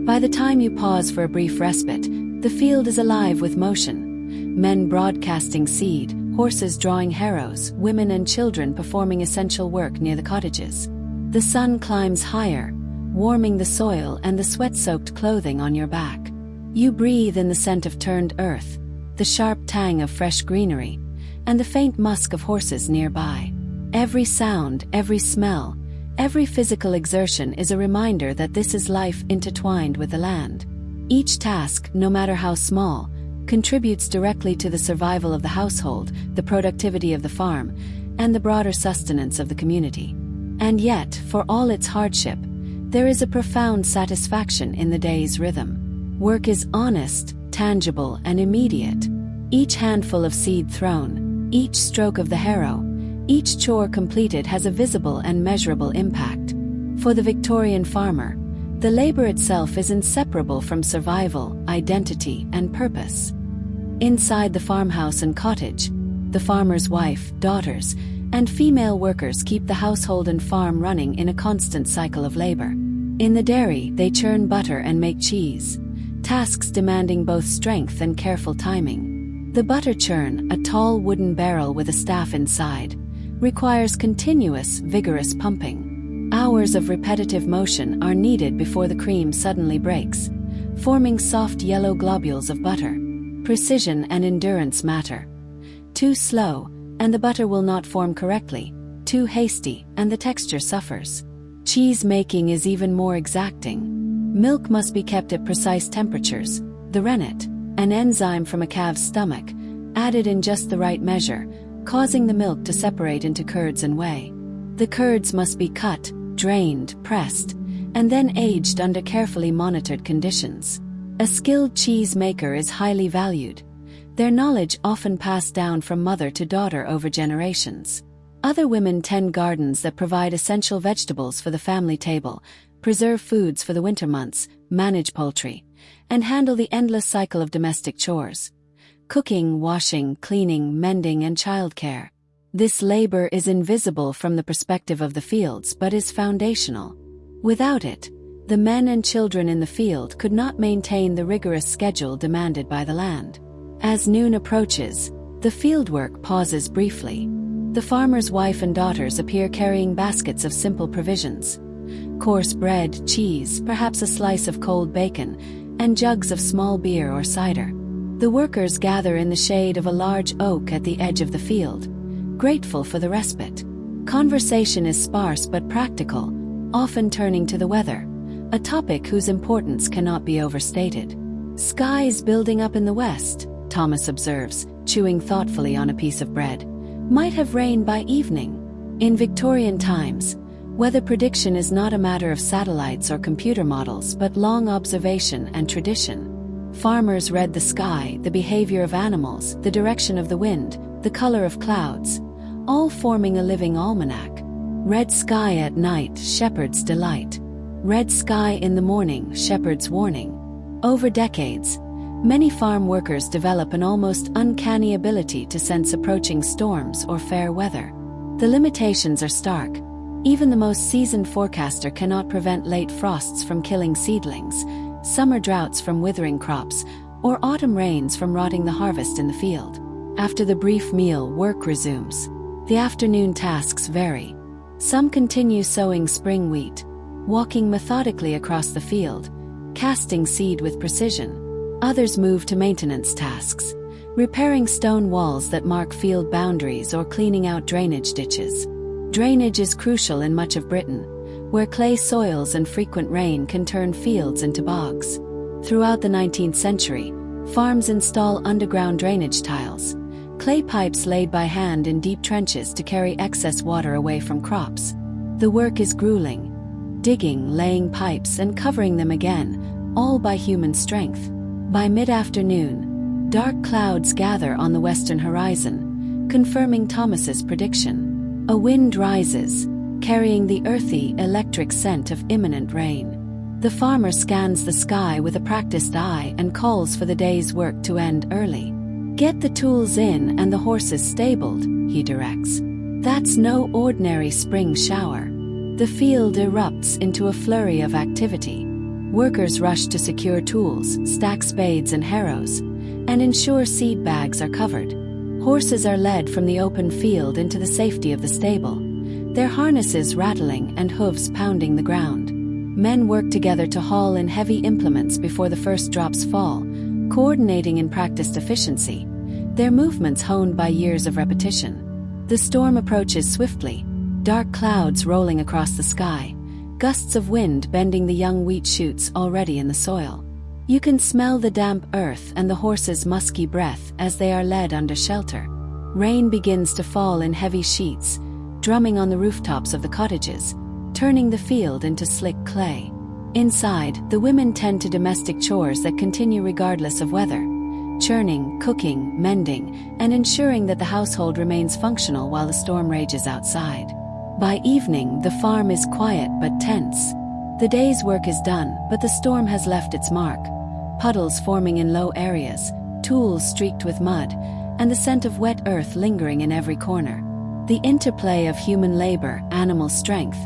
By the time you pause for a brief respite, the field is alive with motion. Men broadcasting seed, horses drawing harrows, women and children performing essential work near the cottages. The sun climbs higher, warming the soil and the sweat-soaked clothing on your back. You breathe in the scent of turned earth, the sharp tang of fresh greenery, and the faint musk of horses nearby. Every sound, every smell, every physical exertion is a reminder that this is life intertwined with the land. Each task, no matter how small, contributes directly to the survival of the household, the productivity of the farm, and the broader sustenance of the community. And yet, for all its hardship, there is a profound satisfaction in the day's rhythm. Work is honest, tangible, and immediate. Each handful of seed thrown, each stroke of the harrow, each chore completed has a visible and measurable impact. For the Victorian farmer, the labor itself is inseparable from survival, identity, and purpose. Inside the farmhouse and cottage, the farmer's wife, daughters, and female workers keep the household and farm running in a constant cycle of labor. In the dairy, they churn butter and make cheese, tasks demanding both strength and careful timing. The butter churn, a tall wooden barrel with a staff inside, requires continuous, vigorous pumping. Hours of repetitive motion are needed before the cream suddenly breaks, forming soft yellow globules of butter. Precision and endurance matter. Too slow, and the butter will not form correctly. Too hasty, and the texture suffers. Cheese making is even more exacting. Milk must be kept at precise temperatures. The rennet, an enzyme from a calf's stomach, added in just the right measure, causing the milk to separate into curds and whey. The curds must be cut, drained, pressed, and then aged under carefully monitored conditions. A skilled cheese maker is highly valued. Their knowledge often passed down from mother to daughter over generations. Other women tend gardens that provide essential vegetables for the family table, preserve foods for the winter months, manage poultry, and handle the endless cycle of domestic chores: cooking, washing, cleaning, mending, and childcare. This labor is invisible from the perspective of the fields but is foundational. Without it, the men and children in the field could not maintain the rigorous schedule demanded by the land. As noon approaches, the fieldwork pauses briefly. The farmer's wife and daughters appear carrying baskets of simple provisions: coarse bread, cheese, perhaps a slice of cold bacon, and jugs of small beer or cider. The workers gather in the shade of a large oak at the edge of the field, grateful for the respite. Conversation is sparse but practical, often turning to the weather, a topic whose importance cannot be overstated. "Skies building up in the west," Thomas observes, chewing thoughtfully on a piece of bread. "Might have rain by evening." In Victorian times, weather prediction is not a matter of satellites or computer models but long observation and tradition. Farmers read the sky, the behavior of animals, the direction of the wind, the color of clouds, all forming a living almanac. Red sky at night, shepherd's delight. Red sky in the morning, shepherd's warning. Over decades, many farm workers develop an almost uncanny ability to sense approaching storms or fair weather. The limitations are stark. Even the most seasoned forecaster cannot prevent late frosts from killing seedlings, summer droughts from withering crops, or autumn rains from rotting the harvest in the field. After the brief meal, work resumes. The afternoon tasks vary. Some continue sowing spring wheat, walking methodically across the field, casting seed with precision. Others move to maintenance tasks, repairing stone walls that mark field boundaries or cleaning out drainage ditches. Drainage is crucial in much of Britain, where clay soils and frequent rain can turn fields into bogs. Throughout the 19th century, farms install underground drainage tiles, clay pipes laid by hand in deep trenches to carry excess water away from crops. The work is grueling: digging, laying pipes, and covering them again, all by human strength. By mid-afternoon, dark clouds gather on the western horizon, confirming Thomas's prediction. A wind rises, carrying the earthy, electric scent of imminent rain. The farmer scans the sky with a practiced eye and calls for the day's work to end early. "Get the tools in and the horses stabled," he directs. That's no ordinary spring shower. The field erupts into a flurry of activity. Workers rush to secure tools, stack spades and harrows, and ensure seed bags are covered. Horses are led from the open field into the safety of the stable, their harnesses rattling and hooves pounding the ground. Men work together to haul in heavy implements before the first drops fall, coordinating in practiced efficiency, their movements honed by years of repetition. The storm approaches swiftly, dark clouds rolling across the sky, gusts of wind bending the young wheat shoots already in the soil. You can smell the damp earth and the horses' musky breath as they are led under shelter. Rain begins to fall in heavy sheets, drumming on the rooftops of the cottages, turning the field into slick clay. Inside, the women tend to domestic chores that continue regardless of weather, churning, cooking, mending, and ensuring that the household remains functional while the storm rages outside. By evening, the farm is quiet but tense. The day's work is done, but the storm has left its mark. Puddles forming in low areas, tools streaked with mud, and the scent of wet earth lingering in every corner. The interplay of human labor, animal strength,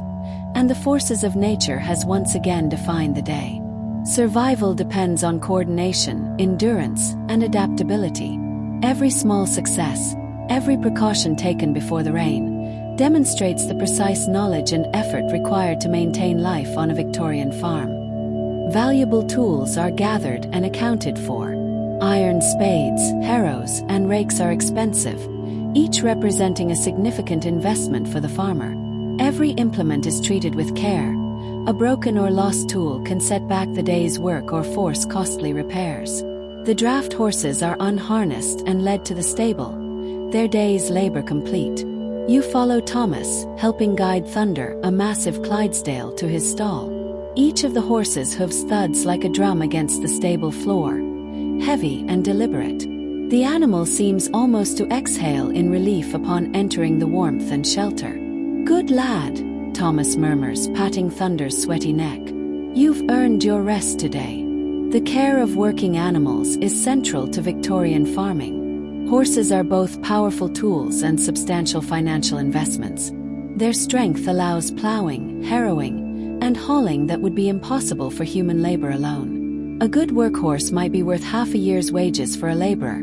and the forces of nature has once again defined the day. Survival depends on coordination, endurance, and adaptability. Every small success, every precaution taken before the rain, demonstrates the precise knowledge and effort required to maintain life on a Victorian farm. Valuable tools are gathered and accounted for. Iron spades, harrows, and rakes are expensive, each representing a significant investment for the farmer. Every implement is treated with care. A broken or lost tool can set back the day's work or force costly repairs. The draft horses are unharnessed and led to the stable, their day's labor complete. You follow Thomas, helping guide Thunder, a massive Clydesdale, to his stall. Each of the horses hooves thuds like a drum against the stable floor, heavy and deliberate. The animal seems almost to exhale in relief upon entering the warmth and shelter. "Good lad," Thomas murmurs, patting Thunder's sweaty neck. "You've earned your rest today." The care of working animals is central to Victorian farming. Horses are both powerful tools and substantial financial investments. Their strength allows ploughing, harrowing, and hauling that would be impossible for human labor alone. A good workhorse might be worth half a year's wages for a laborer,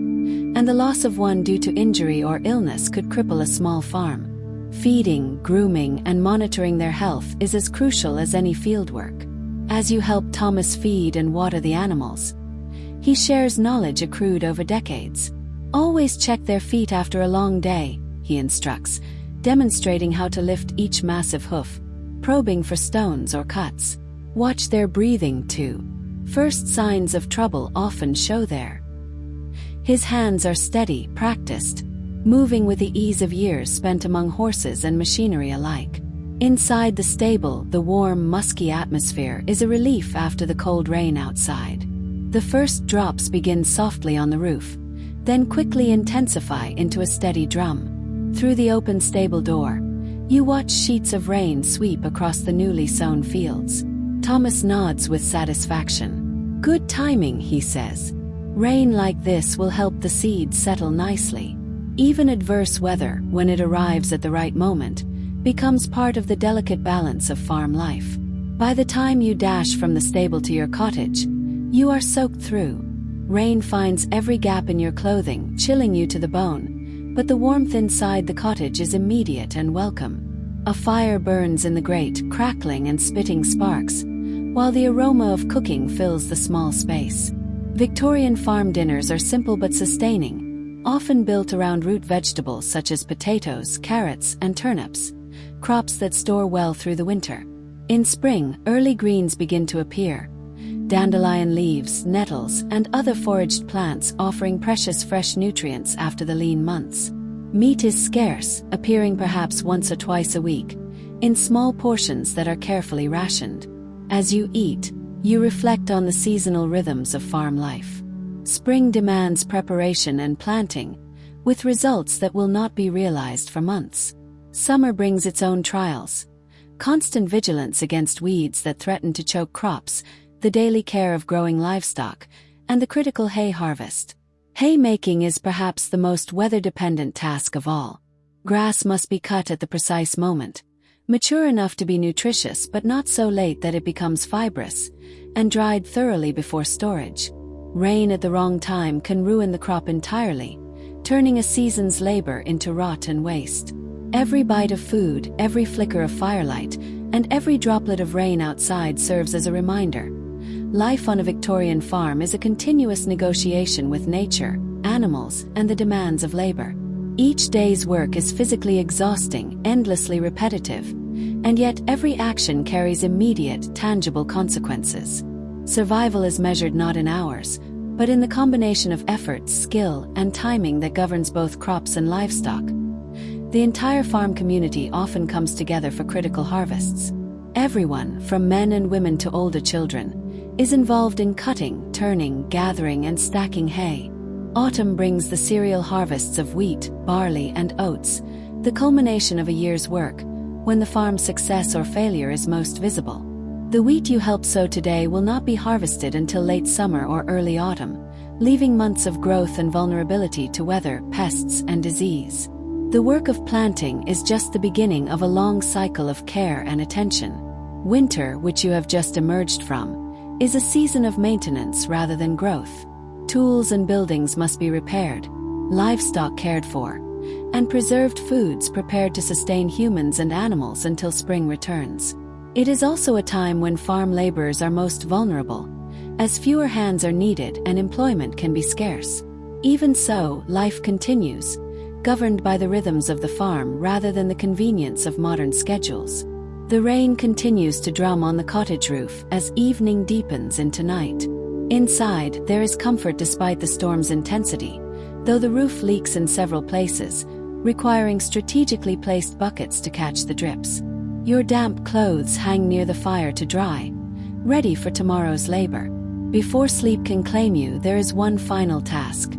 and the loss of one due to injury or illness could cripple a small farm. Feeding, grooming, and monitoring their health is as crucial as any fieldwork. As you help Thomas feed and water the animals, he shares knowledge accrued over decades. "Always check their feet after a long day," he instructs, demonstrating how to lift each massive hoof, probing for stones or cuts. "Watch their breathing too. First signs of trouble often show there." His hands are steady, practiced, moving with the ease of years spent among horses and machinery alike. Inside the stable, the warm, musky atmosphere is a relief after the cold rain outside. The first drops begin softly on the roof, then quickly intensify into a steady drum. Through the open stable door, you watch sheets of rain sweep across the newly sown fields. Thomas nods with satisfaction. "Good timing," he says. "Rain like this will help the seeds settle nicely." Even adverse weather, when it arrives at the right moment, becomes part of the delicate balance of farm life. By the time you dash from the stable to your cottage, you are soaked through. Rain finds every gap in your clothing, chilling you to the bone, but the warmth inside the cottage is immediate and welcome. A fire burns in the grate, crackling and spitting sparks, while the aroma of cooking fills the small space. Victorian farm dinners are simple but sustaining, often built around root vegetables such as potatoes, carrots, and turnips, crops that store well through the winter. In spring, early greens begin to appear. Dandelion leaves, nettles, and other foraged plants offering precious fresh nutrients after the lean months. Meat is scarce, appearing perhaps once or twice a week, in small portions that are carefully rationed. As you eat, you reflect on the seasonal rhythms of farm life. Spring demands preparation and planting, with results that will not be realized for months. Summer brings its own trials. constant vigilance against weeds that threaten to choke crops, the daily care of growing livestock, and the critical hay harvest. Haymaking is perhaps the most weather-dependent task of all. Grass must be cut at the precise moment, mature enough to be nutritious but not so late that it becomes fibrous, and dried thoroughly before storage. Rain at the wrong time can ruin the crop entirely, turning a season's labor into rot and waste. Every bite of food, every flicker of firelight, and every droplet of rain outside serves as a reminder. Life on a Victorian farm is a continuous negotiation with nature, animals, and the demands of labor. Each day's work is physically exhausting, endlessly repetitive, and yet every action carries immediate, tangible consequences. Survival is measured not in hours, but in the combination of effort, skill, and timing that governs both crops and livestock. The entire farm community often comes together for critical harvests. Everyone, from men and women to older children, is involved in cutting, turning, gathering, and stacking hay. Autumn brings the cereal harvests of wheat, barley, and oats, the culmination of a year's work, when the farm's success or failure is most visible. The wheat you help sow today will not be harvested until late summer or early autumn, leaving months of growth and vulnerability to weather, pests, and disease. The work of planting is just the beginning of a long cycle of care and attention. Winter, which you have just emerged from, is a season of maintenance rather than growth. Tools and buildings must be repaired, livestock cared for, and preserved foods prepared to sustain humans and animals until spring returns. It is also a time when farm laborers are most vulnerable, as fewer hands are needed and employment can be scarce. Even so, life continues, governed by the rhythms of the farm rather than the convenience of modern schedules. The rain continues to drum on the cottage roof as evening deepens into night. Inside, there is comfort despite the storm's intensity, though the roof leaks in several places, requiring strategically placed buckets to catch the drips. Your damp clothes hang near the fire to dry, ready for tomorrow's labor. Before sleep can claim you, there is one final task: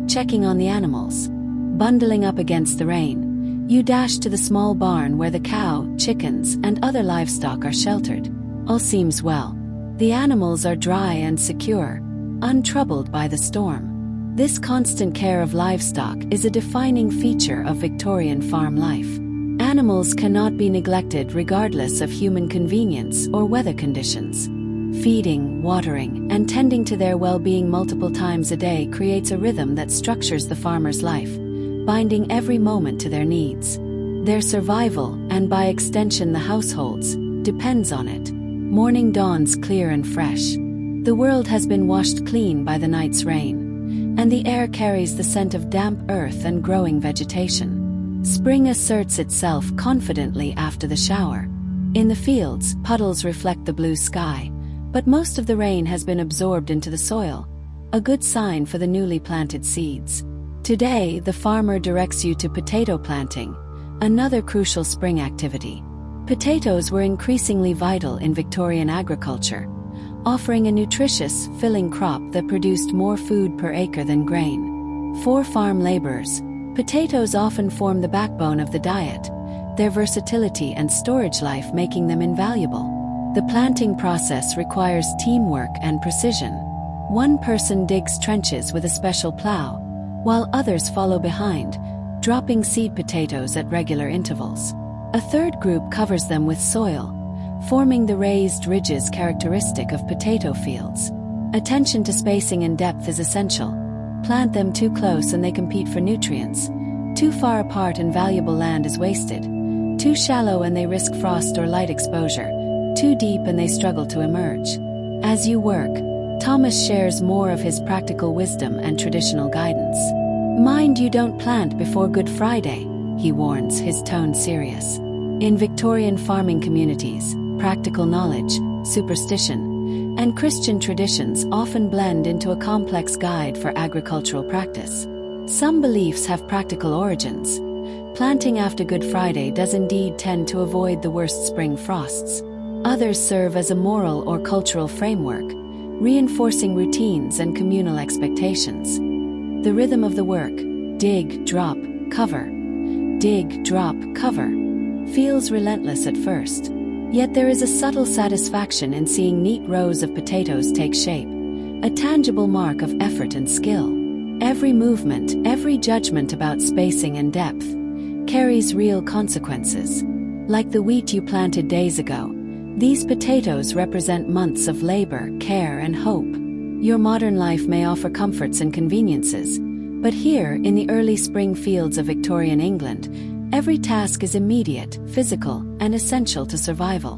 checking on the animals. Bundling up against the rain, you dash to the small barn where the cow, chickens, and other livestock are sheltered. All seems well. The animals are dry and secure, untroubled by the storm. This constant care of livestock is a defining feature of Victorian farm life. Animals cannot be neglected regardless of human convenience or weather conditions. Feeding, watering, and tending to their well-being multiple times a day creates a rhythm that structures the farmer's life, binding every moment to their needs. Their survival, and by extension the household's, depends on it. Morning dawns clear and fresh. The world has been washed clean by the night's rain, and the air carries the scent of damp earth and growing vegetation. Spring asserts itself confidently after the shower. In the fields, puddles reflect the blue sky, but most of the rain has been absorbed into the soil, a good sign for the newly planted seeds. Today, the farmer directs you to potato planting, another crucial spring activity. Potatoes were increasingly vital in Victorian agriculture, offering a nutritious, filling crop that produced more food per acre than grain. For farm laborers, potatoes often form the backbone of the diet, their versatility and storage life making them invaluable. The planting process requires teamwork and precision. One person digs trenches with a special plough, while others follow behind, dropping seed potatoes at regular intervals. A third group covers them with soil, forming the raised ridges characteristic of potato fields. Attention to spacing and depth is essential. Plant them too close and they compete for nutrients. Too far apart and valuable land is wasted. Too shallow and they risk frost or light exposure. Too deep and they struggle to emerge. As you work, Thomas shares more of his practical wisdom and traditional guidance. Mind you don't plant before Good Friday, he warns, his tone serious. In Victorian farming communities, practical knowledge, superstition, and Christian traditions often blend into a complex guide for agricultural practice. Some beliefs have practical origins. Planting after Good Friday does indeed tend to avoid the worst spring frosts. Others serve as a moral or cultural framework, reinforcing routines and communal expectations. The rhythm of the work: dig, drop, cover. Dig, drop, cover. feels relentless at first. Yet there is a subtle satisfaction in seeing neat rows of potatoes take shape, a tangible mark of effort and skill. Every movement, every judgment about spacing and depth, carries real consequences. Like the wheat you planted days ago, these potatoes represent months of labor, care, and hope. Your modern life may offer comforts and conveniences, but here, in the early spring fields of Victorian England, every task is immediate, physical, and essential to survival.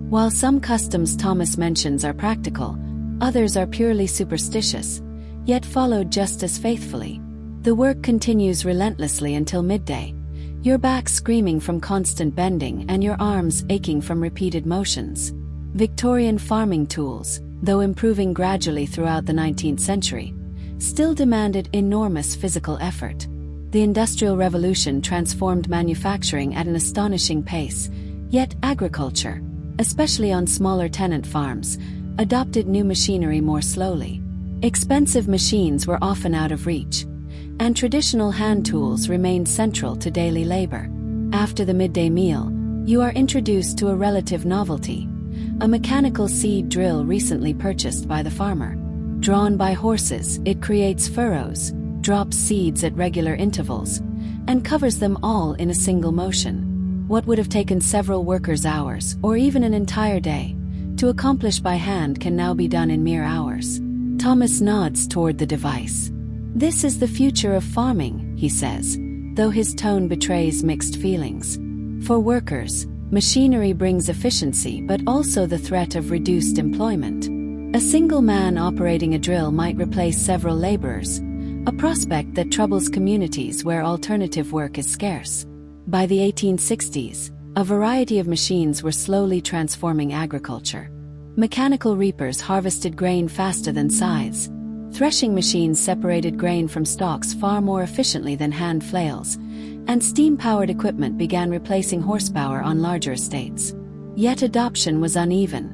While some customs Thomas mentions are practical, others are purely superstitious, yet followed just as faithfully. The work continues relentlessly until midday, your back screaming from constant bending and your arms aching from repeated motions. Victorian farming tools, though improving gradually throughout the 19th century, still demanded enormous physical effort. The Industrial Revolution transformed manufacturing at an astonishing pace, yet agriculture, especially on smaller tenant farms, adopted new machinery more slowly. Expensive machines were often out of reach, and traditional hand tools remained central to daily labor. After the midday meal, you are introduced to a relative novelty, a mechanical seed drill recently purchased by the farmer. Drawn by horses, it creates furrows, drops seeds at regular intervals, and covers them all in a single motion. What would have taken several workers' hours, or even an entire day, to accomplish by hand can now be done in mere hours. Thomas nods toward the device. "This is the future of farming," he says, though his tone betrays mixed feelings. For workers, machinery brings efficiency but also the threat of reduced employment. A single man operating a drill might replace several laborers, a prospect that troubles communities where alternative work is scarce. By the 1860s, a variety of machines were slowly transforming agriculture. Mechanical reapers harvested grain faster than scythes. Threshing machines separated grain from stalks far more efficiently than hand flails, and steam-powered equipment began replacing horsepower on larger estates. Yet adoption was uneven.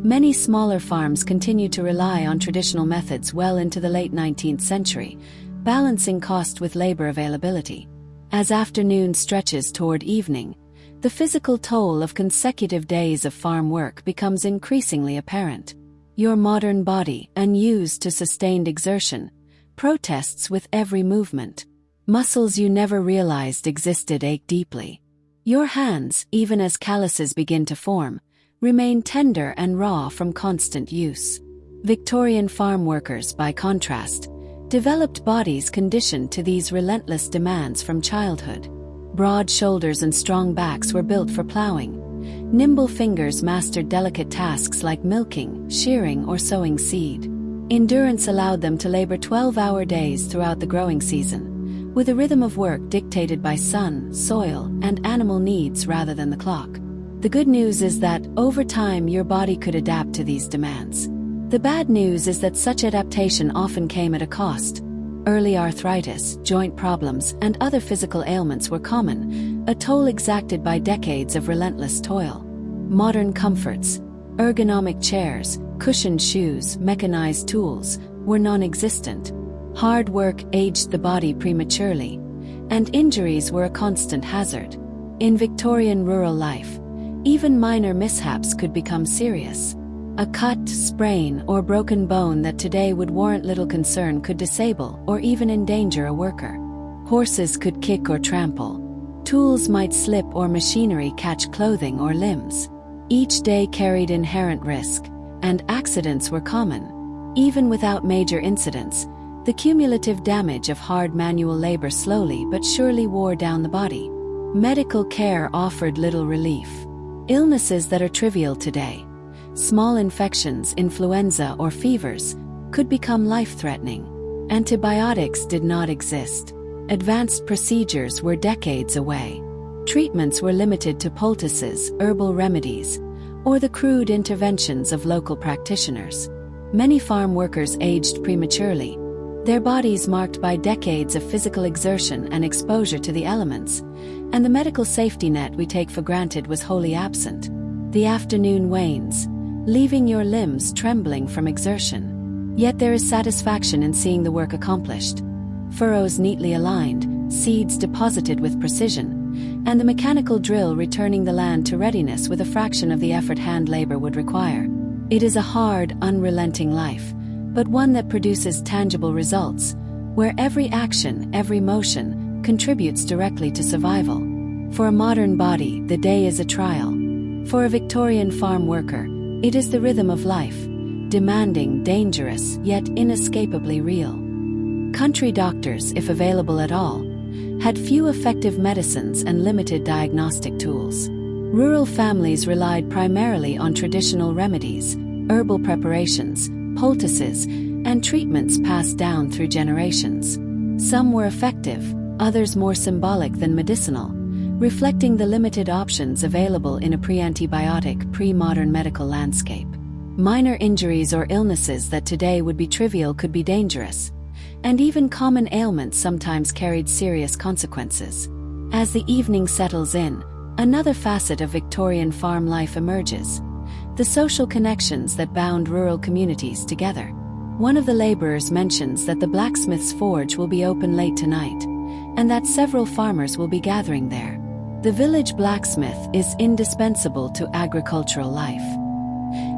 Many smaller farms continued to rely on traditional methods well into the late 19th century, balancing cost with labor availability. As afternoon stretches toward evening, the physical toll of consecutive days of farm work becomes increasingly apparent. Your modern body, unused to sustained exertion, protests with every movement. Muscles you never realized existed ache deeply. Your hands, even as calluses begin to form, remain tender and raw from constant use. Victorian farm workers, by contrast, developed bodies conditioned to these relentless demands from childhood. Broad shoulders and strong backs were built for plowing. Nimble fingers mastered delicate tasks like milking, shearing, or sowing seed. Endurance allowed them to labor 12-hour days throughout the growing season, with a rhythm of work dictated by sun, soil, and animal needs rather than the clock. The good news is that, over time, your body could adapt to these demands. The bad news is that such adaptation often came at a cost. Early arthritis, joint problems, and other physical ailments were common, a toll exacted by decades of relentless toil. Modern comforts, ergonomic chairs, cushioned shoes, mechanized tools, were non-existent. Hard work aged the body prematurely, and injuries were a constant hazard. In Victorian rural life, even minor mishaps could become serious. A cut, sprain, or broken bone that today would warrant little concern could disable or even endanger a worker. Horses could kick or trample. Tools might slip or machinery catch clothing or limbs. Each day carried inherent risk, and accidents were common. Even without major incidents, the cumulative damage of hard manual labor slowly but surely wore down the body. Medical care offered little relief. Illnesses that are trivial today, small infections, influenza, or fevers, could become life-threatening. Antibiotics did not exist. Advanced procedures were decades away. Treatments were limited to poultices, herbal remedies, or the crude interventions of local practitioners. Many farm workers aged prematurely, their bodies marked by decades of physical exertion and exposure to the elements, and the medical safety net we take for granted was wholly absent. The afternoon wanes, leaving your limbs trembling from exertion. Yet there is satisfaction in seeing the work accomplished. Furrows neatly aligned, seeds deposited with precision, and the mechanical drill returning the land to readiness with a fraction of the effort hand labor would require. It is a hard, unrelenting life, but one that produces tangible results, where every action, every motion, contributes directly to survival. For a modern body, the day is a trial. For a Victorian farm worker, it is the rhythm of life, demanding, dangerous, yet inescapably real. Country doctors, if available at all, had few effective medicines and limited diagnostic tools. Rural families relied primarily on traditional remedies, herbal preparations, poultices, and treatments passed down through generations. Some were effective, others more symbolic than medicinal, reflecting the limited options available in a pre-antibiotic, pre-modern medical landscape. Minor injuries or illnesses that today would be trivial could be dangerous, and even common ailments sometimes carried serious consequences. As the evening settles in, another facet of Victorian farm life emerges: the social connections that bound rural communities together. One of the laborers mentions that the blacksmith's forge will be open late tonight, and that several farmers will be gathering there. The village blacksmith is indispensable to agricultural life.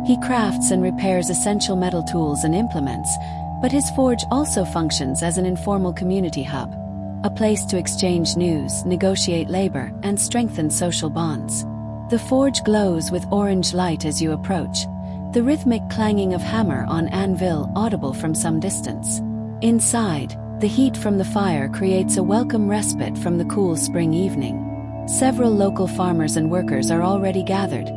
He crafts and repairs essential metal tools and implements, but his forge also functions as an informal community hub, a place to exchange news, negotiate labor, and strengthen social bonds. The forge glows with orange light as you approach, the rhythmic clanging of hammer on anvil audible from some distance. Inside, the heat from the fire creates a welcome respite from the cool spring evening. Several local farmers and workers are already gathered,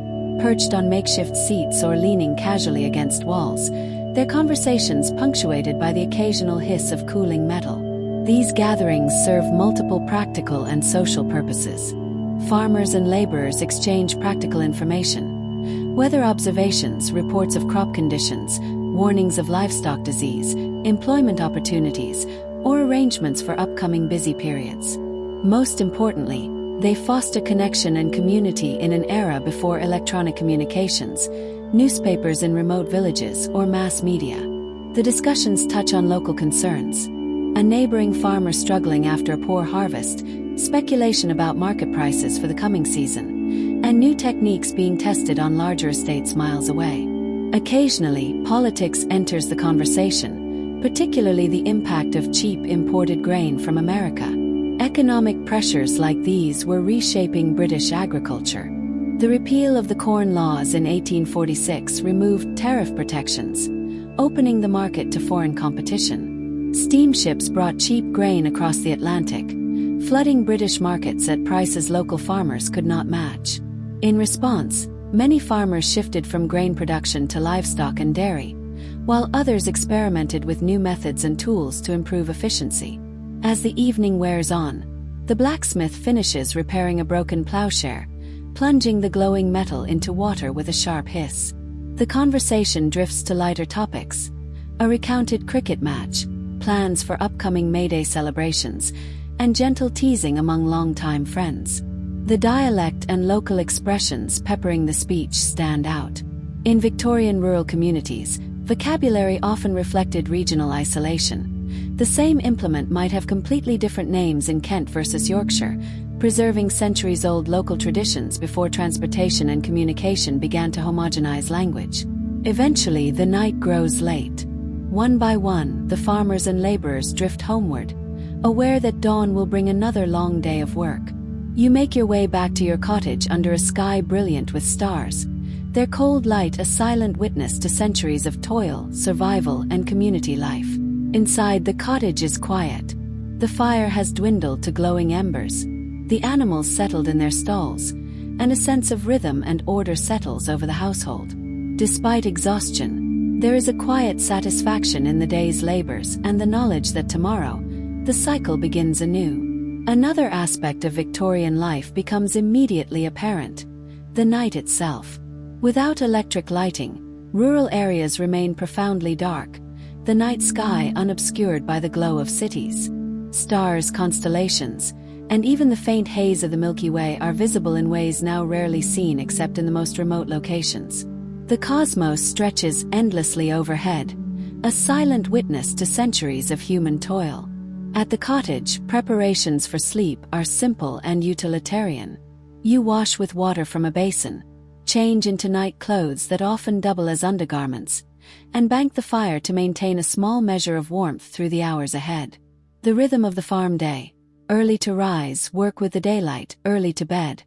perched on makeshift seats or leaning casually against walls, their conversations punctuated by the occasional hiss of cooling metal. These gatherings serve multiple practical and social purposes. Farmers and laborers exchange practical information. Weather observations, reports of crop conditions, warnings of livestock disease, employment opportunities, or arrangements for upcoming busy periods. Most importantly, they foster connection and community in an era before electronic communications, newspapers in remote villages, or mass media. The discussions touch on local concerns: a neighboring farmer struggling after a poor harvest, speculation about market prices for the coming season, and new techniques being tested on larger estates miles away. Occasionally, politics enters the conversation, particularly the impact of cheap imported grain from America. Economic pressures like these were reshaping British agriculture. The repeal of the Corn Laws in 1846 removed tariff protections, opening the market to foreign competition. Steamships brought cheap grain across the Atlantic, flooding British markets at prices local farmers could not match. In response, many farmers shifted from grain production to livestock and dairy, while others experimented with new methods and tools to improve efficiency. As the evening wears on, the blacksmith finishes repairing a broken plowshare, plunging the glowing metal into water with a sharp hiss. The conversation drifts to lighter topics: a recounted cricket match, plans for upcoming May Day celebrations, and gentle teasing among longtime friends. The dialect and local expressions peppering the speech stand out. In Victorian rural communities, vocabulary often reflected regional isolation. The same implement might have completely different names in Kent versus Yorkshire, preserving centuries-old local traditions before transportation and communication began to homogenize language. Eventually, the night grows late. One by one, the farmers and laborers drift homeward, aware that dawn will bring another long day of work. You make your way back to your cottage under a sky brilliant with stars, their cold light a silent witness to centuries of toil, survival, and community life. Inside, the cottage is quiet. The fire has dwindled to glowing embers. The animals settled in their stalls, and a sense of rhythm and order settles over the household. Despite exhaustion, there is a quiet satisfaction in the day's labors and the knowledge that tomorrow, the cycle begins anew. Another aspect of Victorian life becomes immediately apparent: the night itself. Without electric lighting, rural areas remain profoundly dark, the night sky unobscured by the glow of cities. Stars, constellations, and even the faint haze of the Milky Way are visible in ways now rarely seen except in the most remote locations. The cosmos stretches endlessly overhead, a silent witness to centuries of human toil. At the cottage, preparations for sleep are simple and utilitarian. You wash with water from a basin, change into night clothes that often double as undergarments, and bank the fire to maintain a small measure of warmth through the hours ahead. The rhythm of the farm day, early to rise, work with the daylight, early to bed,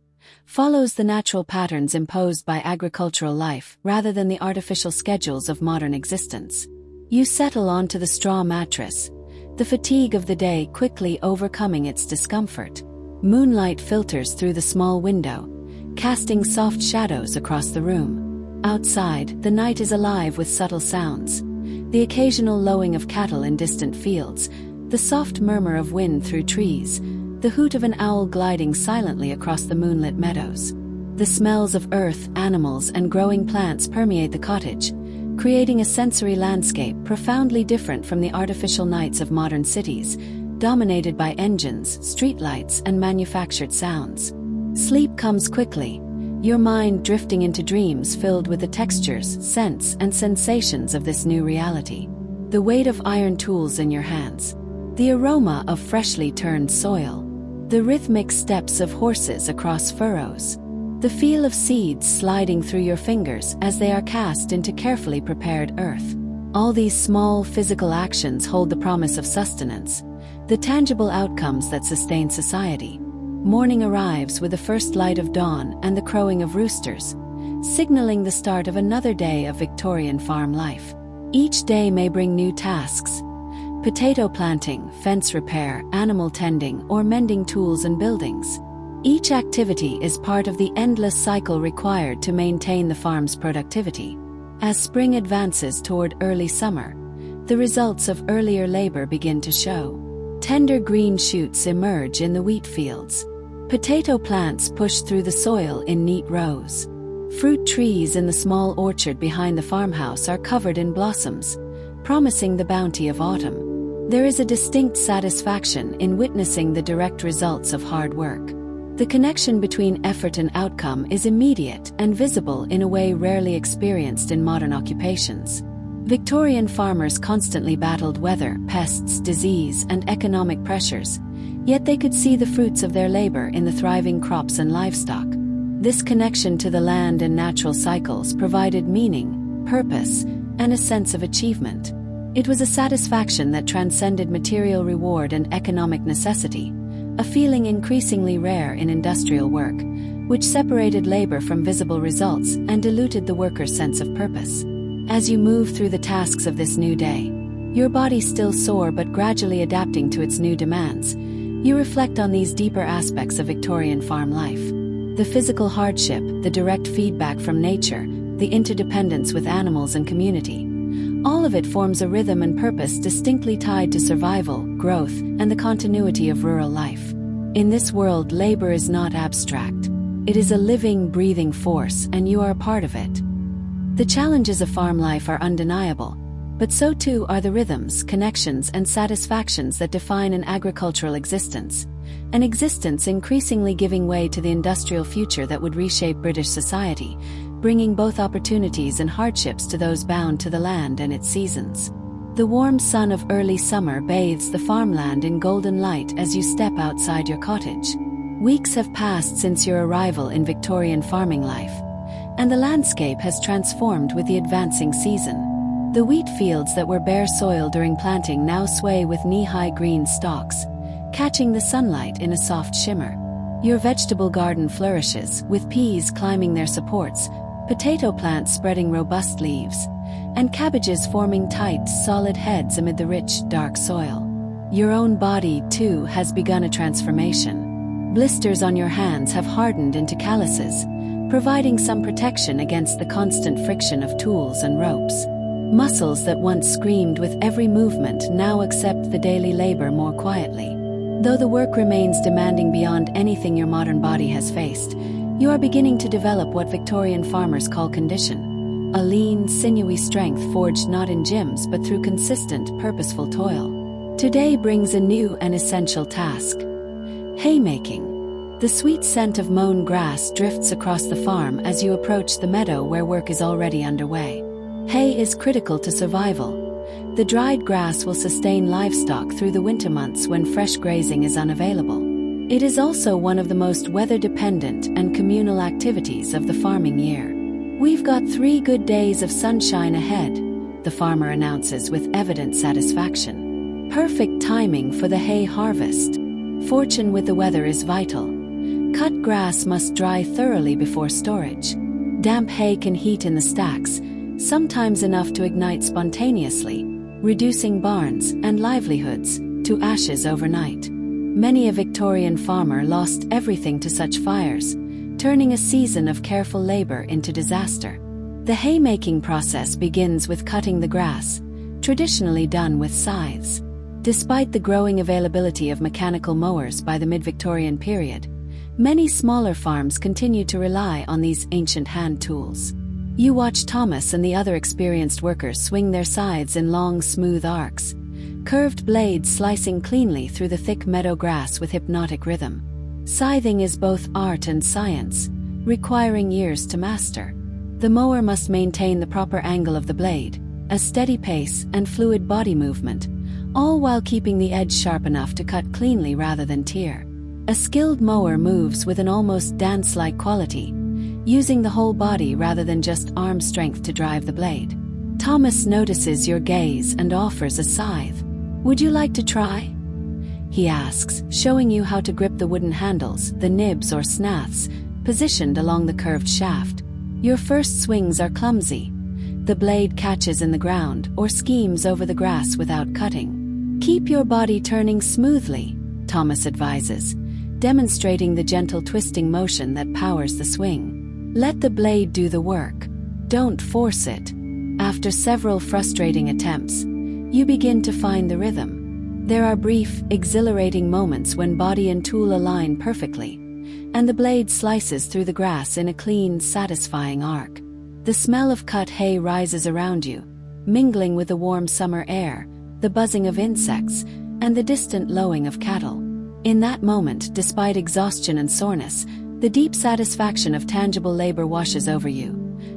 follows the natural patterns imposed by agricultural life rather than the artificial schedules of modern existence. You settle onto the straw mattress, the fatigue of the day quickly overcoming its discomfort. Moonlight filters through the small window, casting soft shadows across the room. Outside, the night is alive with subtle sounds. The occasional lowing of cattle in distant fields, the soft murmur of wind through trees, the hoot of an owl gliding silently across the moonlit meadows. The smells of earth, animals, and growing plants permeate the cottage, creating a sensory landscape profoundly different from the artificial nights of modern cities, dominated by engines, streetlights, and manufactured sounds. Sleep comes quickly, your mind drifting into dreams filled with the textures, scents, and sensations of this new reality. The weight of iron tools in your hands, the aroma of freshly turned soil, the rhythmic steps of horses across furrows, the feel of seeds sliding through your fingers as they are cast into carefully prepared earth. All these small physical actions hold the promise of sustenance, the tangible outcomes that sustain society. Morning arrives with the first light of dawn and the crowing of roosters, signaling the start of another day of Victorian farm life. Each day may bring new tasks: potato planting, fence repair, animal tending, or mending tools and buildings. Each activity is part of the endless cycle required to maintain the farm's productivity. As spring advances toward early summer, the results of earlier labor begin to show. Tender green shoots emerge in the wheat fields. Potato plants push through the soil in neat rows. Fruit trees in the small orchard behind the farmhouse are covered in blossoms, promising the bounty of autumn. There is a distinct satisfaction in witnessing the direct results of hard work. The connection between effort and outcome is immediate and visible in a way rarely experienced in modern occupations. Victorian farmers constantly battled weather, pests, disease, and economic pressures, yet they could see the fruits of their labor in the thriving crops and livestock. This connection to the land and natural cycles provided meaning, purpose, and a sense of achievement. It was a satisfaction that transcended material reward and economic necessity, a feeling increasingly rare in industrial work, which separated labor from visible results and diluted the worker's sense of purpose. As you move through the tasks of this new day, your body still sore but gradually adapting to its new demands, you reflect on these deeper aspects of Victorian farm life. The physical hardship, the direct feedback from nature, the interdependence with animals and community. All of it forms a rhythm and purpose distinctly tied to survival, growth, and the continuity of rural life. In this world, labor is not abstract. It is a living, breathing force, and you are a part of it. The challenges of farm life are undeniable, but so too are the rhythms, connections, and satisfactions that define an agricultural existence, an existence increasingly giving way to the industrial future that would reshape British society, bringing both opportunities and hardships to those bound to the land and its seasons. The warm sun of early summer bathes the farmland in golden light as you step outside your cottage. Weeks have passed since your arrival in Victorian farming life, and the landscape has transformed with the advancing season. The wheat fields that were bare soil during planting now sway with knee-high green stalks, catching the sunlight in a soft shimmer. Your vegetable garden flourishes, with peas climbing their supports, potato plants spreading robust leaves, and cabbages forming tight, solid heads amid the rich, dark soil. Your own body, too, has begun a transformation. Blisters on your hands have hardened into calluses, providing some protection against the constant friction of tools and ropes. Muscles that once screamed with every movement now accept the daily labor more quietly. Though the work remains demanding beyond anything your modern body has faced, you are beginning to develop what Victorian farmers call condition, a lean, sinewy strength forged not in gyms but through consistent, purposeful toil. Today brings a new and essential task: haymaking. The sweet scent of mown grass drifts across the farm as you approach the meadow where work is already underway. Hay is critical to survival, The dried grass will sustain livestock through the winter months when fresh grazing is unavailable. It is also one of the most weather-dependent and communal activities of the farming year. "We've got 3 good days of sunshine ahead," the farmer announces with evident satisfaction. "Perfect timing for the hay harvest. Fortune with the weather is vital. Cut grass must dry thoroughly before storage. Damp hay can heat in the stacks, sometimes enough to ignite spontaneously, reducing barns and livelihoods to ashes overnight." Many a Victorian farmer lost everything to such fires, turning a season of careful labor into disaster. The haymaking process begins with cutting the grass, traditionally done with scythes. Despite the growing availability of mechanical mowers by the mid-Victorian period, many smaller farms continue to rely on these ancient hand tools. You watch Thomas and the other experienced workers swing their scythes in long, smooth arcs, curved blades slicing cleanly through the thick meadow grass with hypnotic rhythm. Scything is both art and science, requiring years to master. The mower must maintain the proper angle of the blade, a steady pace and fluid body movement, all while keeping the edge sharp enough to cut cleanly rather than tear. A skilled mower moves with an almost dance-like quality, using the whole body rather than just arm strength to drive the blade. Thomas notices your gaze and offers a scythe. "Would you like to try?" he asks, showing you how to grip the wooden handles, the nibs or snaths, positioned along the curved shaft. Your first swings are clumsy. The blade catches in the ground or schemes over the grass without cutting. "Keep your body turning smoothly," Thomas advises, demonstrating the gentle twisting motion that powers the swing. "Let the blade do the work. Don't force it." After several frustrating attempts, you begin to find the rhythm. There are brief, exhilarating moments when body and tool align perfectly, and the blade slices through the grass in a clean, satisfying arc. The smell of cut hay rises around you, mingling with the warm summer air, the buzzing of insects, and the distant lowing of cattle. In that moment, despite exhaustion and soreness, the deep satisfaction of tangible labor washes over you,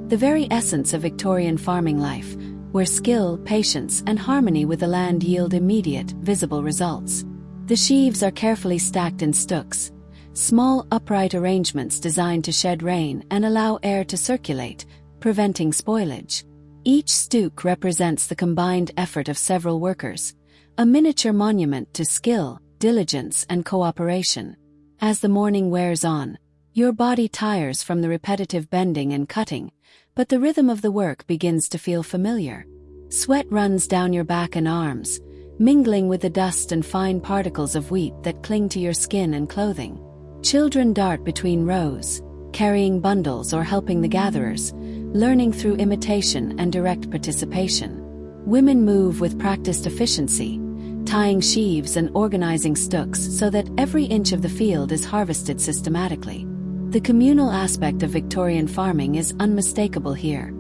the very essence of Victorian farming life, where skill, patience, and harmony with the land yield immediate, visible results. The sheaves are carefully stacked in stooks, small upright arrangements designed to shed rain and allow air to circulate, preventing spoilage. Each stook represents the combined effort of several workers, a miniature monument to skill, diligence, and cooperation. As the morning wears on, your body tires from the repetitive bending and cutting, but the rhythm of the work begins to feel familiar. Sweat runs down your back and arms, mingling with the dust and fine particles of wheat that cling to your skin and clothing. Children dart between rows, carrying bundles or helping the gatherers, learning through imitation and direct participation. Women move with practiced efficiency, tying sheaves and organizing stooks so that every inch of the field is harvested systematically. The communal aspect of Victorian farming is unmistakable here.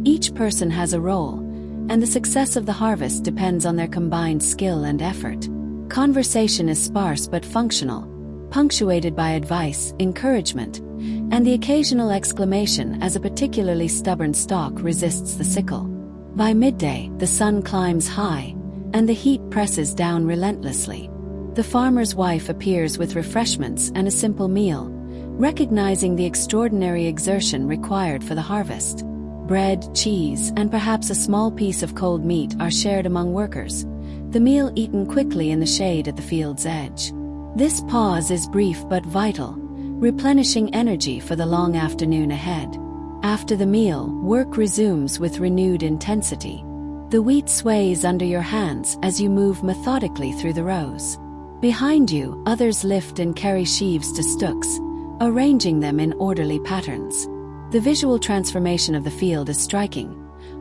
Each person has a role, and the success of the harvest depends on their combined skill and effort. Conversation is sparse but functional, punctuated by advice, encouragement, and the occasional exclamation as a particularly stubborn stalk resists the sickle. By midday, the sun climbs high, and the heat presses down relentlessly. The farmer's wife appears with refreshments and a simple meal, recognizing the extraordinary exertion required for the harvest. Bread, cheese, and perhaps a small piece of cold meat are shared among workers, the meal eaten quickly in the shade at the field's edge. This pause is brief but vital, replenishing energy for the long afternoon ahead. After the meal, work resumes with renewed intensity. The wheat sways under your hands as you move methodically through the rows. Behind you, others lift and carry sheaves to stooks, arranging them in orderly patterns. The visual transformation of the field is striking.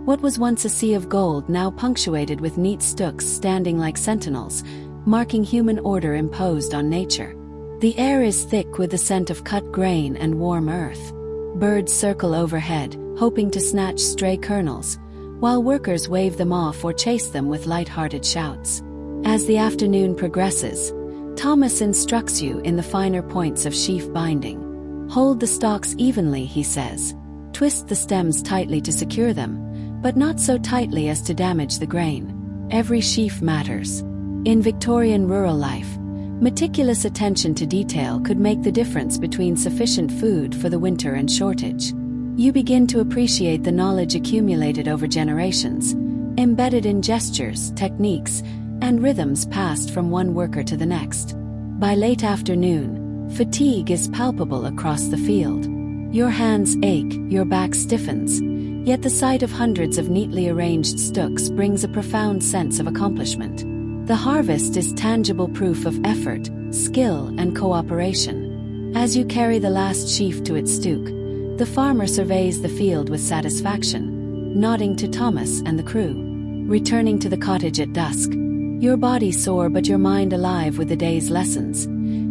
What was once a sea of gold now punctuated with neat stooks standing like sentinels, marking human order imposed on nature. The air is thick with the scent of cut grain and warm earth. Birds circle overhead, hoping to snatch stray kernels, while workers wave them off or chase them with light-hearted shouts. As the afternoon progresses, Thomas instructs you in the finer points of sheaf binding. Hold the stalks evenly, he says. Twist the stems tightly to secure them, but not so tightly as to damage the grain. Every sheaf matters. In Victorian rural life, meticulous attention to detail could make the difference between sufficient food for the winter and shortage. You begin to appreciate the knowledge accumulated over generations, embedded in gestures, techniques, and rhythms passed from one worker to the next. By late afternoon, fatigue is palpable across the field. Your hands ache, your back stiffens, yet the sight of hundreds of neatly arranged stooks brings a profound sense of accomplishment. The harvest is tangible proof of effort, skill, and cooperation. As you carry the last sheaf to its stook, the farmer surveys the field with satisfaction, nodding to Thomas and the crew. Returning to the cottage at dusk, your body sore but your mind alive with the day's lessons,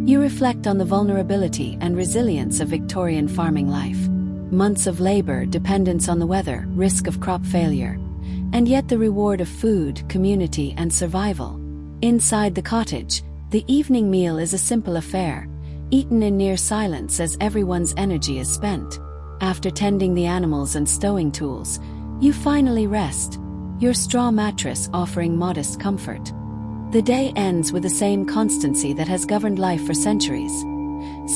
you reflect on the vulnerability and resilience of Victorian farming life. Months of labor, dependence on the weather, risk of crop failure, and yet the reward of food, community, and survival. Inside the cottage, the evening meal is a simple affair, eaten in near silence as everyone's energy is spent. After tending the animals and stowing tools, you finally rest, your straw mattress offering modest comfort. The day ends with the same constancy that has governed life for centuries.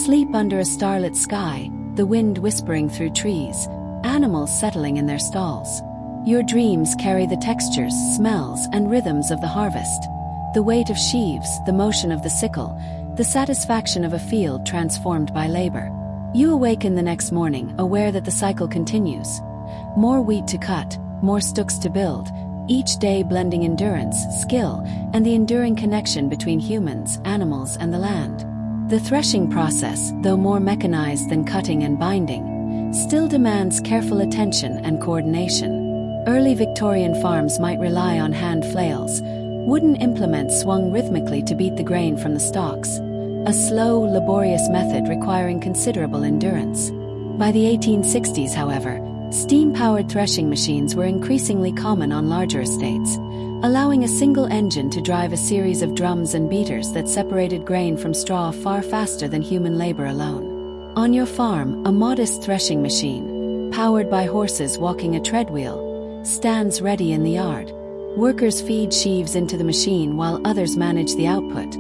Sleep under a starlit sky, the wind whispering through trees, animals settling in their stalls. Your dreams carry the textures, smells, and rhythms of the harvest. The weight of sheaves, the motion of the sickle, the satisfaction of a field transformed by labor. You awaken the next morning, aware that the cycle continues. More wheat to cut, more stooks to build, each day blending endurance, skill, and the enduring connection between humans, animals, and the land. The threshing process, though more mechanized than cutting and binding, still demands careful attention and coordination. Early Victorian farms might rely on hand flails, wooden implements swung rhythmically to beat the grain from the stalks, a slow, laborious method requiring considerable endurance. By the 1860s, however, steam-powered threshing machines were increasingly common on larger estates, allowing a single engine to drive a series of drums and beaters that separated grain from straw far faster than human labor alone. On your farm, a modest threshing machine, powered by horses walking a treadwheel, stands ready in the yard. Workers feed sheaves into the machine while others manage the output,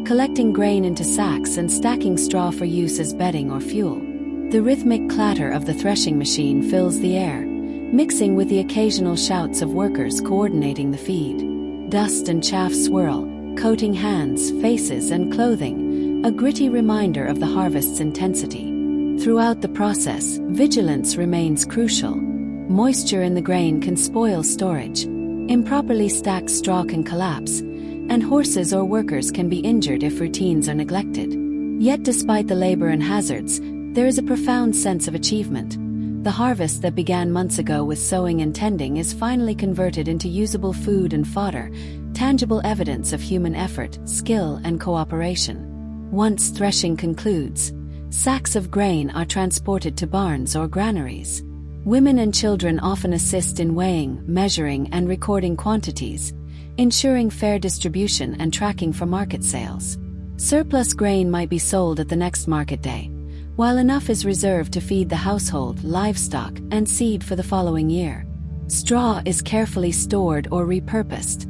collecting grain into sacks and stacking straw for use as bedding or fuel. The rhythmic clatter of the threshing machine fills the air, mixing with the occasional shouts of workers coordinating the feed. Dust and chaff swirl, coating hands, faces, and clothing, a gritty reminder of the harvest's intensity. Throughout the process, vigilance remains crucial. Moisture in the grain can spoil storage, improperly stacked straw can collapse, and horses or workers can be injured if routines are neglected. Yet despite the labor and hazards, there is a profound sense of achievement. The harvest that began months ago with sowing and tending is finally converted into usable food and fodder, tangible evidence of human effort, skill, and cooperation. Once threshing concludes, sacks of grain are transported to barns or granaries. Women and children often assist in weighing, measuring, and recording quantities, ensuring fair distribution and tracking for market sales. Surplus grain might be sold at the next market day, while enough is reserved to feed the household, livestock, and seed for the following year. Straw is carefully stored or repurposed,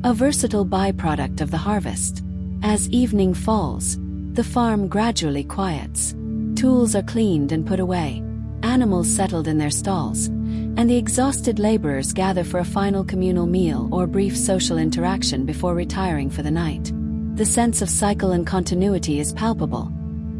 a versatile byproduct of the harvest. As evening falls, the farm gradually quiets. Tools are cleaned and put away, animals settled in their stalls, and the exhausted laborers gather for a final communal meal or brief social interaction before retiring for the night. The sense of cycle and continuity is palpable.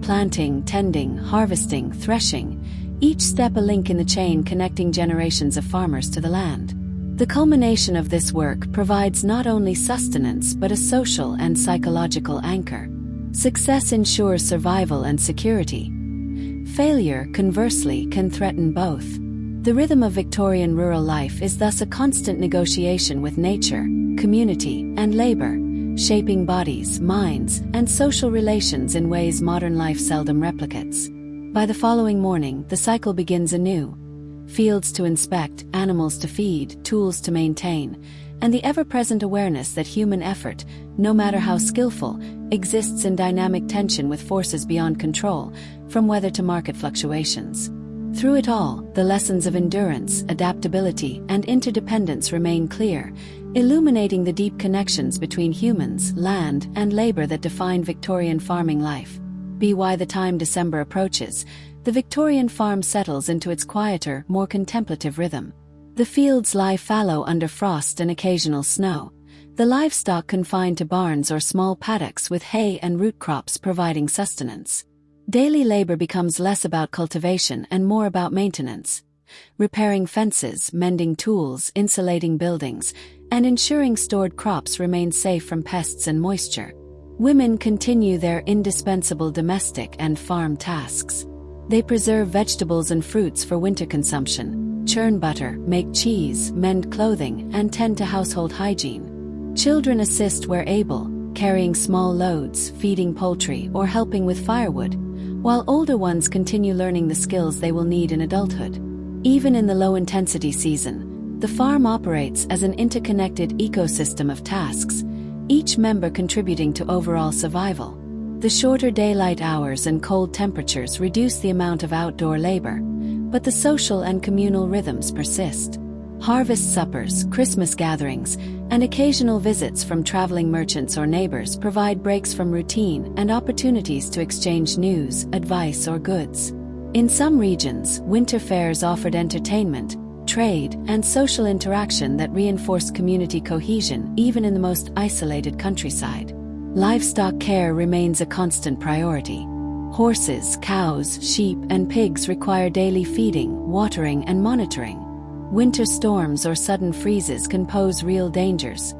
Planting, tending, harvesting, threshing, each step a link in the chain connecting generations of farmers to the land. The culmination of this work provides not only sustenance but a social and psychological anchor. Success ensures survival and security. Failure, conversely, can threaten both. The rhythm of Victorian rural life is thus a constant negotiation with nature, community, and labor, shaping bodies, minds, and social relations in ways modern life seldom replicates. By the following morning, the cycle begins anew. Fields to inspect, animals to feed, tools to maintain, and the ever-present awareness that human effort, no matter how skillful, exists in dynamic tension with forces beyond control, from weather to market fluctuations. Through it all, the lessons of endurance, adaptability, and interdependence remain clear, illuminating the deep connections between humans, land, and labor that define Victorian farming life. By the time December approaches, the Victorian farm settles into its quieter, more contemplative rhythm. The fields lie fallow under frost and occasional snow, the livestock confined to barns or small paddocks with hay and root crops providing sustenance. Daily labor becomes less about cultivation and more about maintenance. Repairing fences, mending tools, insulating buildings, and ensuring stored crops remain safe from pests and moisture. Women continue their indispensable domestic and farm tasks. They preserve vegetables and fruits for winter consumption, churn butter, make cheese, mend clothing, and tend to household hygiene. Children assist where able, carrying small loads, feeding poultry, or helping with firewood, while older ones continue learning the skills they will need in adulthood. Even in the low-intensity season, the farm operates as an interconnected ecosystem of tasks, each member contributing to overall survival. The shorter daylight hours and cold temperatures reduce the amount of outdoor labor, but the social and communal rhythms persist. Harvest suppers, Christmas gatherings, and occasional visits from traveling merchants or neighbors provide breaks from routine and opportunities to exchange news, advice, or goods. In some regions, winter fairs offered entertainment, trade, and social interaction that reinforced community cohesion even in the most isolated countryside. Livestock care remains a constant priority. Horses, cows, sheep, and pigs require daily feeding, watering, and monitoring. Winter storms or sudden freezes can pose real dangers.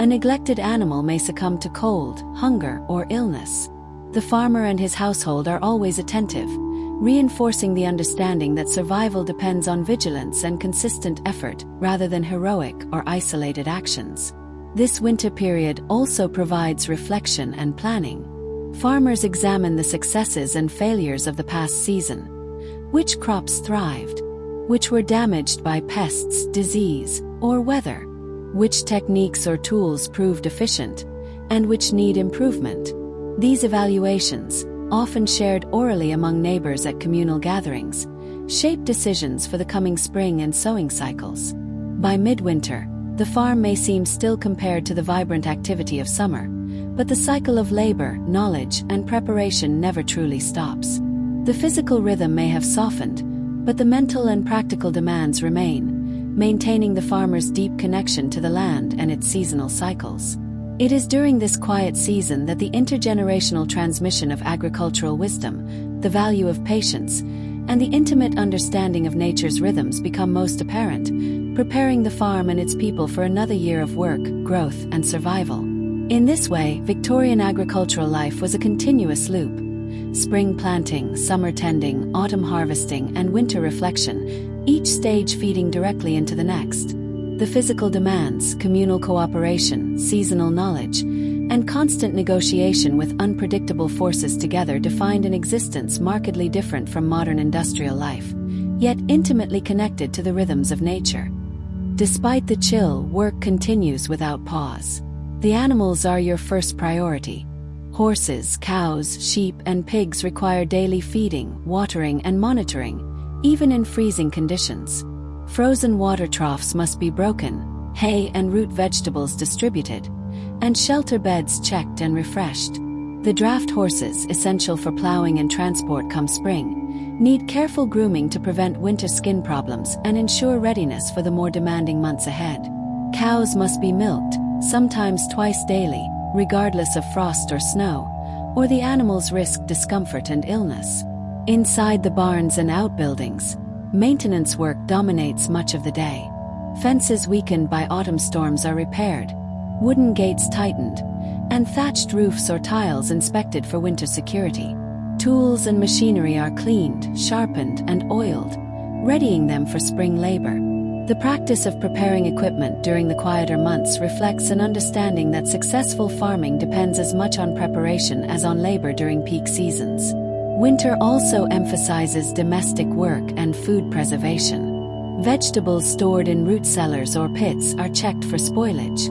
A neglected animal may succumb to cold, hunger, or illness. The farmer and his household are always attentive, reinforcing the understanding that survival depends on vigilance and consistent effort rather than heroic or isolated actions. This winter period also provides reflection and planning. Farmers examine the successes and failures of the past season. Which crops thrived? Which were damaged by pests, disease, or weather? Which techniques or tools proved efficient, and which need improvement? These evaluations, often shared orally among neighbors at communal gatherings, shape decisions for the coming spring and sowing cycles. By midwinter, the farm may seem still compared to the vibrant activity of summer, but the cycle of labor, knowledge, and preparation never truly stops. The physical rhythm may have softened, but the mental and practical demands remain, maintaining the farmer's deep connection to the land and its seasonal cycles. It is during this quiet season that the intergenerational transmission of agricultural wisdom, the value of patience, and the intimate understanding of nature's rhythms become most apparent, preparing the farm and its people for another year of work, growth, and survival. In this way, Victorian agricultural life was a continuous loop. Spring planting, summer tending, autumn harvesting, and winter reflection, each stage feeding directly into the next. The physical demands, communal cooperation, seasonal knowledge, and constant negotiation with unpredictable forces together defined an existence markedly different from modern industrial life, yet intimately connected to the rhythms of nature. Despite the chill, work continues without pause. The animals are your first priority. Horses, cows, sheep, and pigs require daily feeding, watering, and monitoring, even in freezing conditions. Frozen water troughs must be broken, hay and root vegetables distributed, and shelter beds checked and refreshed. The draft horses, essential for plowing and transport come spring, need careful grooming to prevent winter skin problems and ensure readiness for the more demanding months ahead. Cows must be milked, sometimes twice daily, regardless of frost or snow, or the animals risk discomfort and illness. Inside the barns and outbuildings, maintenance work dominates much of the day. Fences weakened by autumn storms are repaired, wooden gates tightened, and thatched roofs or tiles inspected for winter security. Tools and machinery are cleaned, sharpened, and oiled, readying them for spring labor. The practice of preparing equipment during the quieter months reflects an understanding that successful farming depends as much on preparation as on labor during peak seasons. Winter also emphasizes domestic work and food preservation. Vegetables stored in root cellars or pits are checked for spoilage.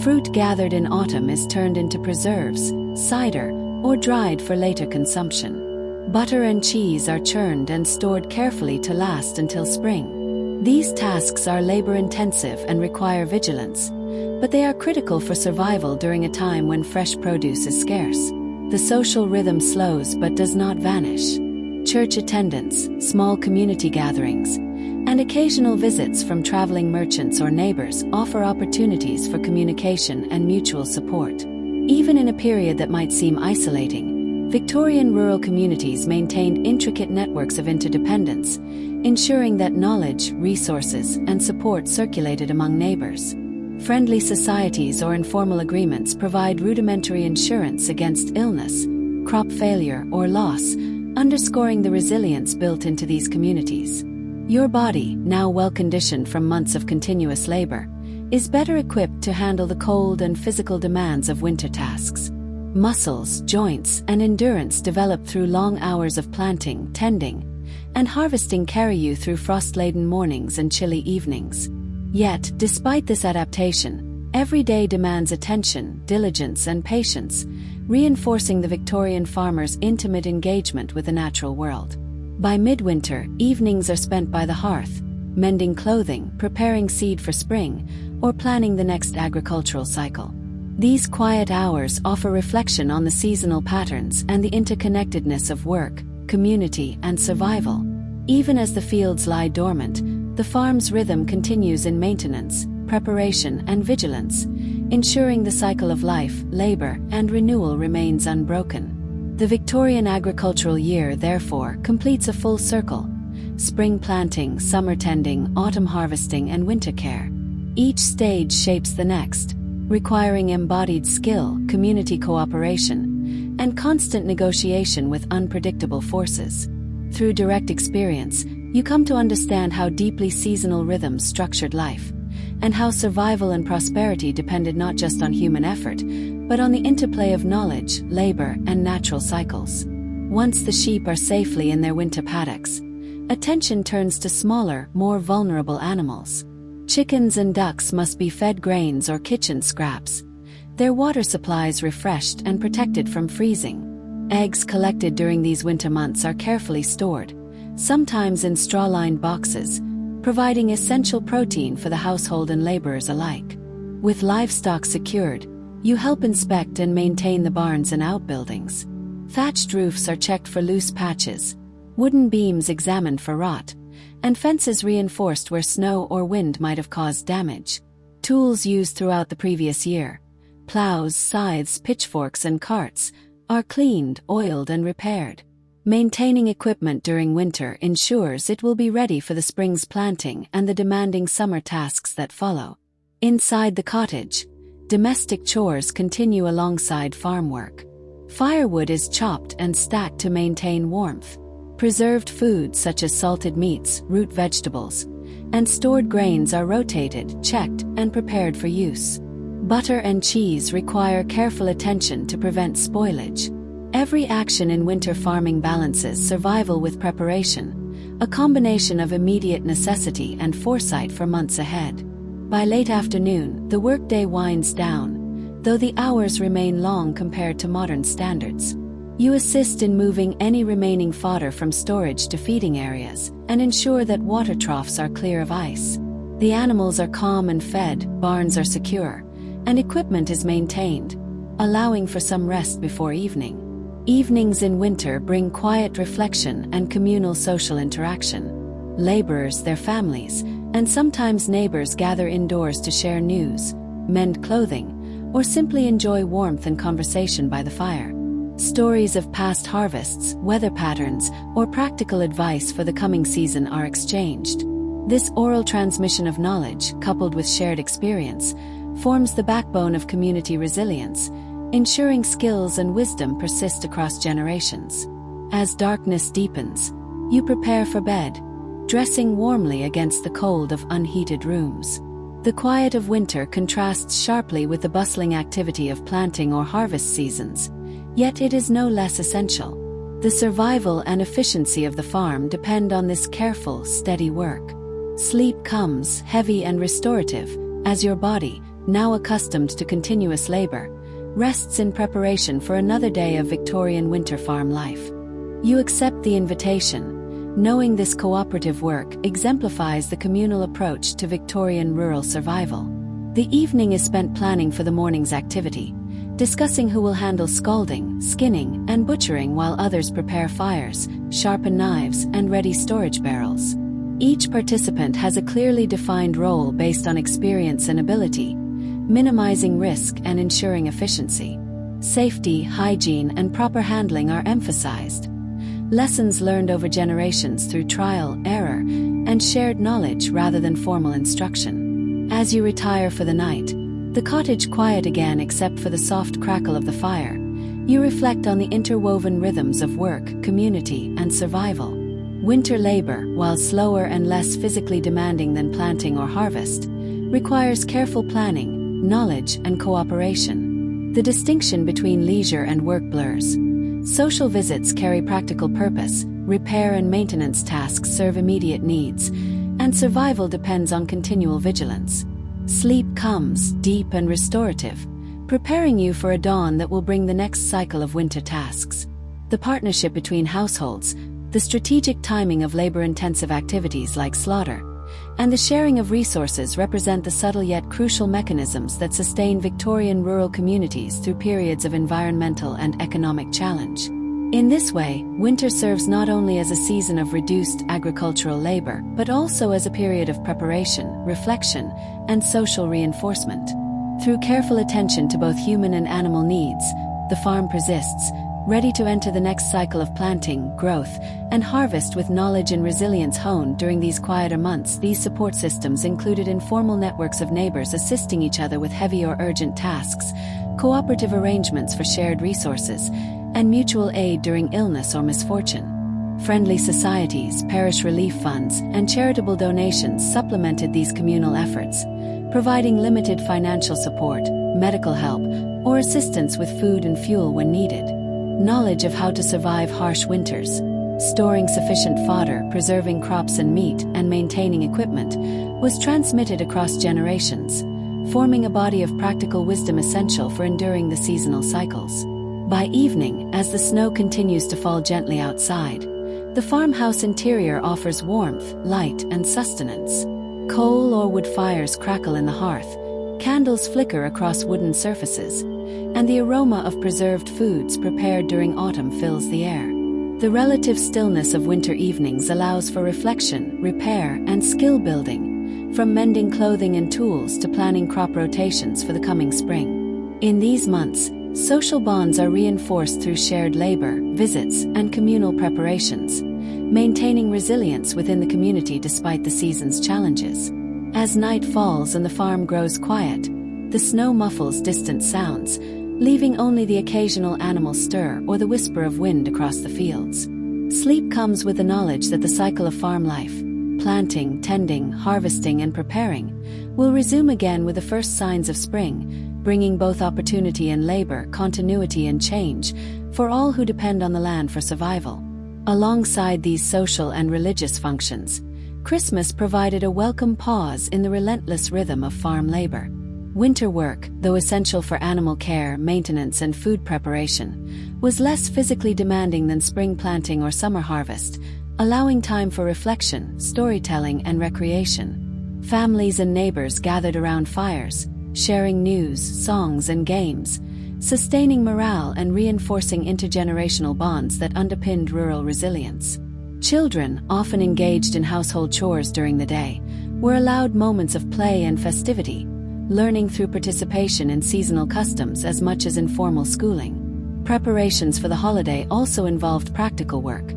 Fruit gathered in autumn is turned into preserves, cider, or dried for later consumption. Butter and cheese are churned and stored carefully to last until spring. These tasks are labor-intensive and require vigilance, but they are critical for survival during a time when fresh produce is scarce. The social rhythm slows but does not vanish. Church attendance, small community gatherings, and occasional visits from traveling merchants or neighbors offer opportunities for communication and mutual support. Even in a period that might seem isolating, Victorian rural communities maintained intricate networks of interdependence, ensuring that knowledge, resources, and support circulated among neighbors. Friendly societies or informal agreements provide rudimentary insurance against illness, crop failure, or loss, underscoring the resilience built into these communities. Your body, now well-conditioned from months of continuous labor, is better equipped to handle the cold and physical demands of winter tasks. Muscles, joints, and endurance developed through long hours of planting, tending, and harvesting carry you through frost-laden mornings and chilly evenings. Yet, despite this adaptation, every day demands attention, diligence, and patience, reinforcing the Victorian farmer's intimate engagement with the natural world. By midwinter, evenings are spent by the hearth, mending clothing, preparing seed for spring, or planning the next agricultural cycle. These quiet hours offer reflection on the seasonal patterns and the interconnectedness of work, community, and survival. Even as the fields lie dormant, the farm's rhythm continues in maintenance, preparation, and vigilance, ensuring the cycle of life, labor, and renewal remains unbroken. The Victorian agricultural year, therefore, completes a full circle: spring planting, summer tending, autumn harvesting, and winter care. Each stage shapes the next, requiring embodied skill, community cooperation, and constant negotiation with unpredictable forces. Through direct experience, you come to understand how deeply seasonal rhythms structured life, and how survival and prosperity depended not just on human effort, but on the interplay of knowledge, labor, and natural cycles. Once the sheep are safely in their winter paddocks, attention turns to smaller, more vulnerable animals. Chickens and ducks must be fed grains or kitchen scraps, their water supplies refreshed and protected from freezing. Eggs collected during these winter months are carefully stored, sometimes in straw-lined boxes, providing essential protein for the household and laborers alike. With livestock secured, you help inspect and maintain the barns and outbuildings. Thatched roofs are checked for loose patches, wooden beams examined for rot, and fences reinforced where snow or wind might have caused damage. Tools used throughout the previous year, ploughs, scythes, pitchforks, and carts, are cleaned, oiled, and repaired. Maintaining equipment during winter ensures it will be ready for the spring's planting and the demanding summer tasks that follow. Inside the cottage, domestic chores continue alongside farm work. Firewood is chopped and stacked to maintain warmth. Preserved foods such as salted meats, root vegetables, and stored grains are rotated, checked, and prepared for use. Butter and cheese require careful attention to prevent spoilage. Every action in winter farming balances survival with preparation, a combination of immediate necessity and foresight for months ahead. By late afternoon, the workday winds down, though the hours remain long compared to modern standards. You assist in moving any remaining fodder from storage to feeding areas, and ensure that water troughs are clear of ice. The animals are calm and fed, barns are secure, and equipment is maintained, allowing for some rest before evening. Evenings in winter bring quiet reflection and communal social interaction. Laborers, their families, and sometimes neighbors gather indoors to share news, mend clothing, or simply enjoy warmth and conversation by the fire. Stories of past harvests, weather patterns, or practical advice for the coming season are exchanged. This oral transmission of knowledge, coupled with shared experience, forms the backbone of community resilience, ensuring skills and wisdom persist across generations. As darkness deepens, you prepare for bed, dressing warmly against the cold of unheated rooms. The quiet of winter contrasts sharply with the bustling activity of planting or harvest seasons, yet it is no less essential. The survival and efficiency of the farm depend on this careful, steady work. Sleep comes, heavy and restorative, as your body, now accustomed to continuous labor, rests in preparation for another day of Victorian winter farm life. You accept the invitation, knowing this cooperative work exemplifies the communal approach to Victorian rural survival. The evening is spent planning for the morning's activity, discussing who will handle scalding, skinning, and butchering while others prepare fires, sharpen knives, and ready storage barrels. Each participant has a clearly defined role based on experience and ability, minimizing risk and ensuring efficiency. Safety, hygiene, and proper handling are emphasized. Lessons learned over generations through trial, error, and shared knowledge rather than formal instruction. As you retire for the night, the cottage quiet again except for the soft crackle of the fire, you reflect on the interwoven rhythms of work, community, and survival. Winter labor, while slower and less physically demanding than planting or harvest, requires careful planning, knowledge, and cooperation. The distinction between leisure and work blurs. Social visits carry practical purpose, repair and maintenance tasks serve immediate needs, and survival depends on continual vigilance. Sleep comes, deep and restorative, preparing you for a dawn that will bring the next cycle of winter tasks. The partnership between households, the strategic timing of labor-intensive activities like slaughter, and the sharing of resources represent the subtle yet crucial mechanisms that sustain Victorian rural communities through periods of environmental and economic challenge. In this way, winter serves not only as a season of reduced agricultural labor, but also as a period of preparation, reflection, and social reinforcement. Through careful attention to both human and animal needs, the farm persists, ready to enter the next cycle of planting, growth, and harvest with knowledge and resilience honed during these quieter months. These support systems included informal networks of neighbors assisting each other with heavy or urgent tasks, cooperative arrangements for shared resources, and mutual aid during illness or misfortune. Friendly societies, parish relief funds, and charitable donations supplemented these communal efforts, providing limited financial support, medical help, or assistance with food and fuel when needed. Knowledge of how to survive harsh winters, storing sufficient fodder, preserving crops and meat, and maintaining equipment, was transmitted across generations, forming a body of practical wisdom essential for enduring the seasonal cycles. By evening, as the snow continues to fall gently outside, the farmhouse interior offers warmth, light, and sustenance. Coal or wood fires crackle in the hearth, candles flicker across wooden surfaces, and the aroma of preserved foods prepared during autumn fills the air. The relative stillness of winter evenings allows for reflection, repair, and skill building, from mending clothing and tools to planning crop rotations for the coming spring. In these months, social bonds are reinforced through shared labor, visits, and communal preparations, maintaining resilience within the community despite the season's challenges. As night falls and the farm grows quiet, the snow muffles distant sounds, leaving only the occasional animal stir or the whisper of wind across the fields. Sleep comes with the knowledge that the cycle of farm life, planting, tending, harvesting, and preparing, will resume again with the first signs of spring, bringing both opportunity and labor, continuity and change, for all who depend on the land for survival. Alongside these social and religious functions, Christmas provided a welcome pause in the relentless rhythm of farm labor. Winter work, though essential for animal care, maintenance, and food preparation, was less physically demanding than spring planting or summer harvest, allowing time for reflection, storytelling, and recreation. Families and neighbors gathered around fires, sharing news, songs, and games, sustaining morale and reinforcing intergenerational bonds that underpinned rural resilience. Children, often engaged in household chores during the day, were allowed moments of play and festivity, learning through participation in seasonal customs as much as informal schooling. Preparations for the holiday also involved practical work,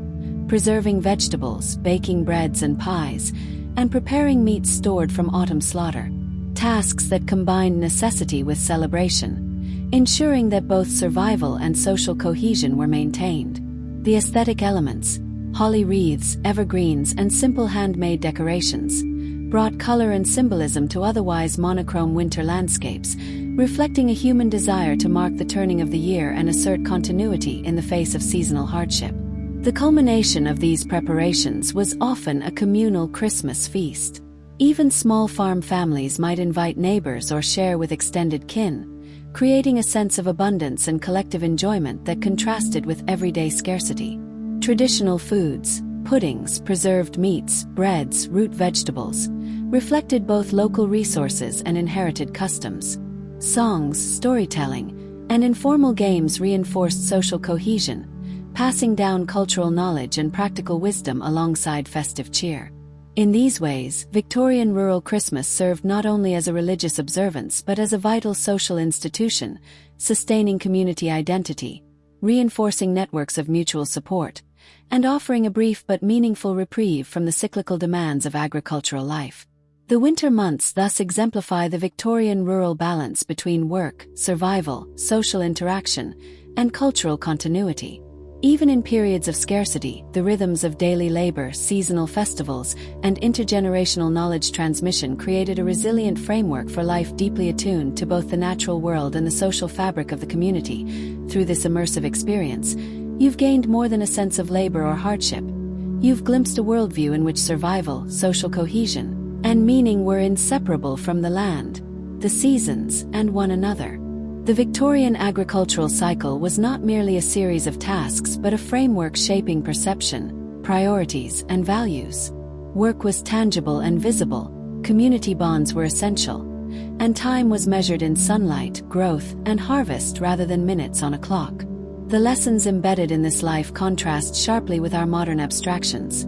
preserving vegetables, baking breads and pies, and preparing meats stored from autumn slaughter. Tasks that combined necessity with celebration, ensuring that both survival and social cohesion were maintained. The aesthetic elements, holly wreaths, evergreens, and simple handmade decorations, brought color and symbolism to otherwise monochrome winter landscapes, reflecting a human desire to mark the turning of the year and assert continuity in the face of seasonal hardship. The culmination of these preparations was often a communal Christmas feast. Even small farm families might invite neighbors or share with extended kin, creating a sense of abundance and collective enjoyment that contrasted with everyday scarcity. Traditional foods, puddings, preserved meats, breads, root vegetables, reflected both local resources and inherited customs. Songs, storytelling, and informal games reinforced social cohesion, passing down cultural knowledge and practical wisdom alongside festive cheer. In these ways, Victorian rural Christmas served not only as a religious observance but as a vital social institution, sustaining community identity, reinforcing networks of mutual support, and offering a brief but meaningful reprieve from the cyclical demands of agricultural life. The winter months thus exemplify the Victorian rural balance between work, survival, social interaction, and cultural continuity. Even in periods of scarcity, the rhythms of daily labor, seasonal festivals, and intergenerational knowledge transmission created a resilient framework for life deeply attuned to both the natural world and the social fabric of the community. Through this immersive experience, you've gained more than a sense of labor or hardship. You've glimpsed a worldview in which survival, social cohesion, and meaning were inseparable from the land, the seasons, and one another. The Victorian agricultural cycle was not merely a series of tasks but a framework shaping perception, priorities, and values. Work was tangible and visible, community bonds were essential, and time was measured in sunlight, growth, and harvest rather than minutes on a clock. The lessons embedded in this life contrast sharply with our modern abstractions.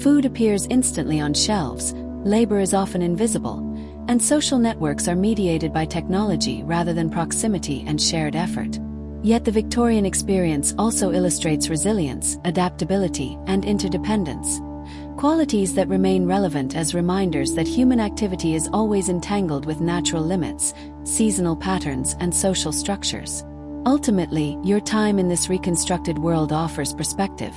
Food appears instantly on shelves, labor is often invisible, and social networks are mediated by technology rather than proximity and shared effort. Yet the Victorian experience also illustrates resilience, adaptability, and interdependence, qualities that remain relevant as reminders that human activity is always entangled with natural limits, seasonal patterns, and social structures. Ultimately, your time in this reconstructed world offers perspective.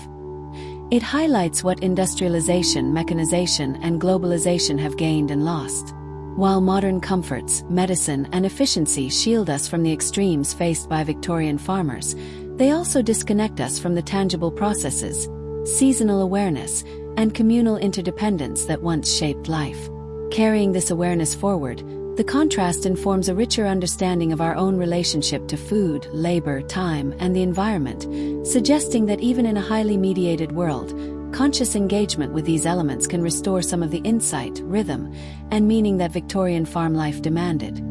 It highlights what industrialization, mechanization, and globalization have gained and lost. While modern comforts, medicine, and efficiency shield us from the extremes faced by Victorian farmers, they also disconnect us from the tangible processes, seasonal awareness, and communal interdependence that once shaped life. Carrying this awareness forward, the contrast informs a richer understanding of our own relationship to food, labor, time, and the environment, suggesting that even in a highly mediated world, conscious engagement with these elements can restore some of the insight, rhythm, and meaning that Victorian farm life demanded.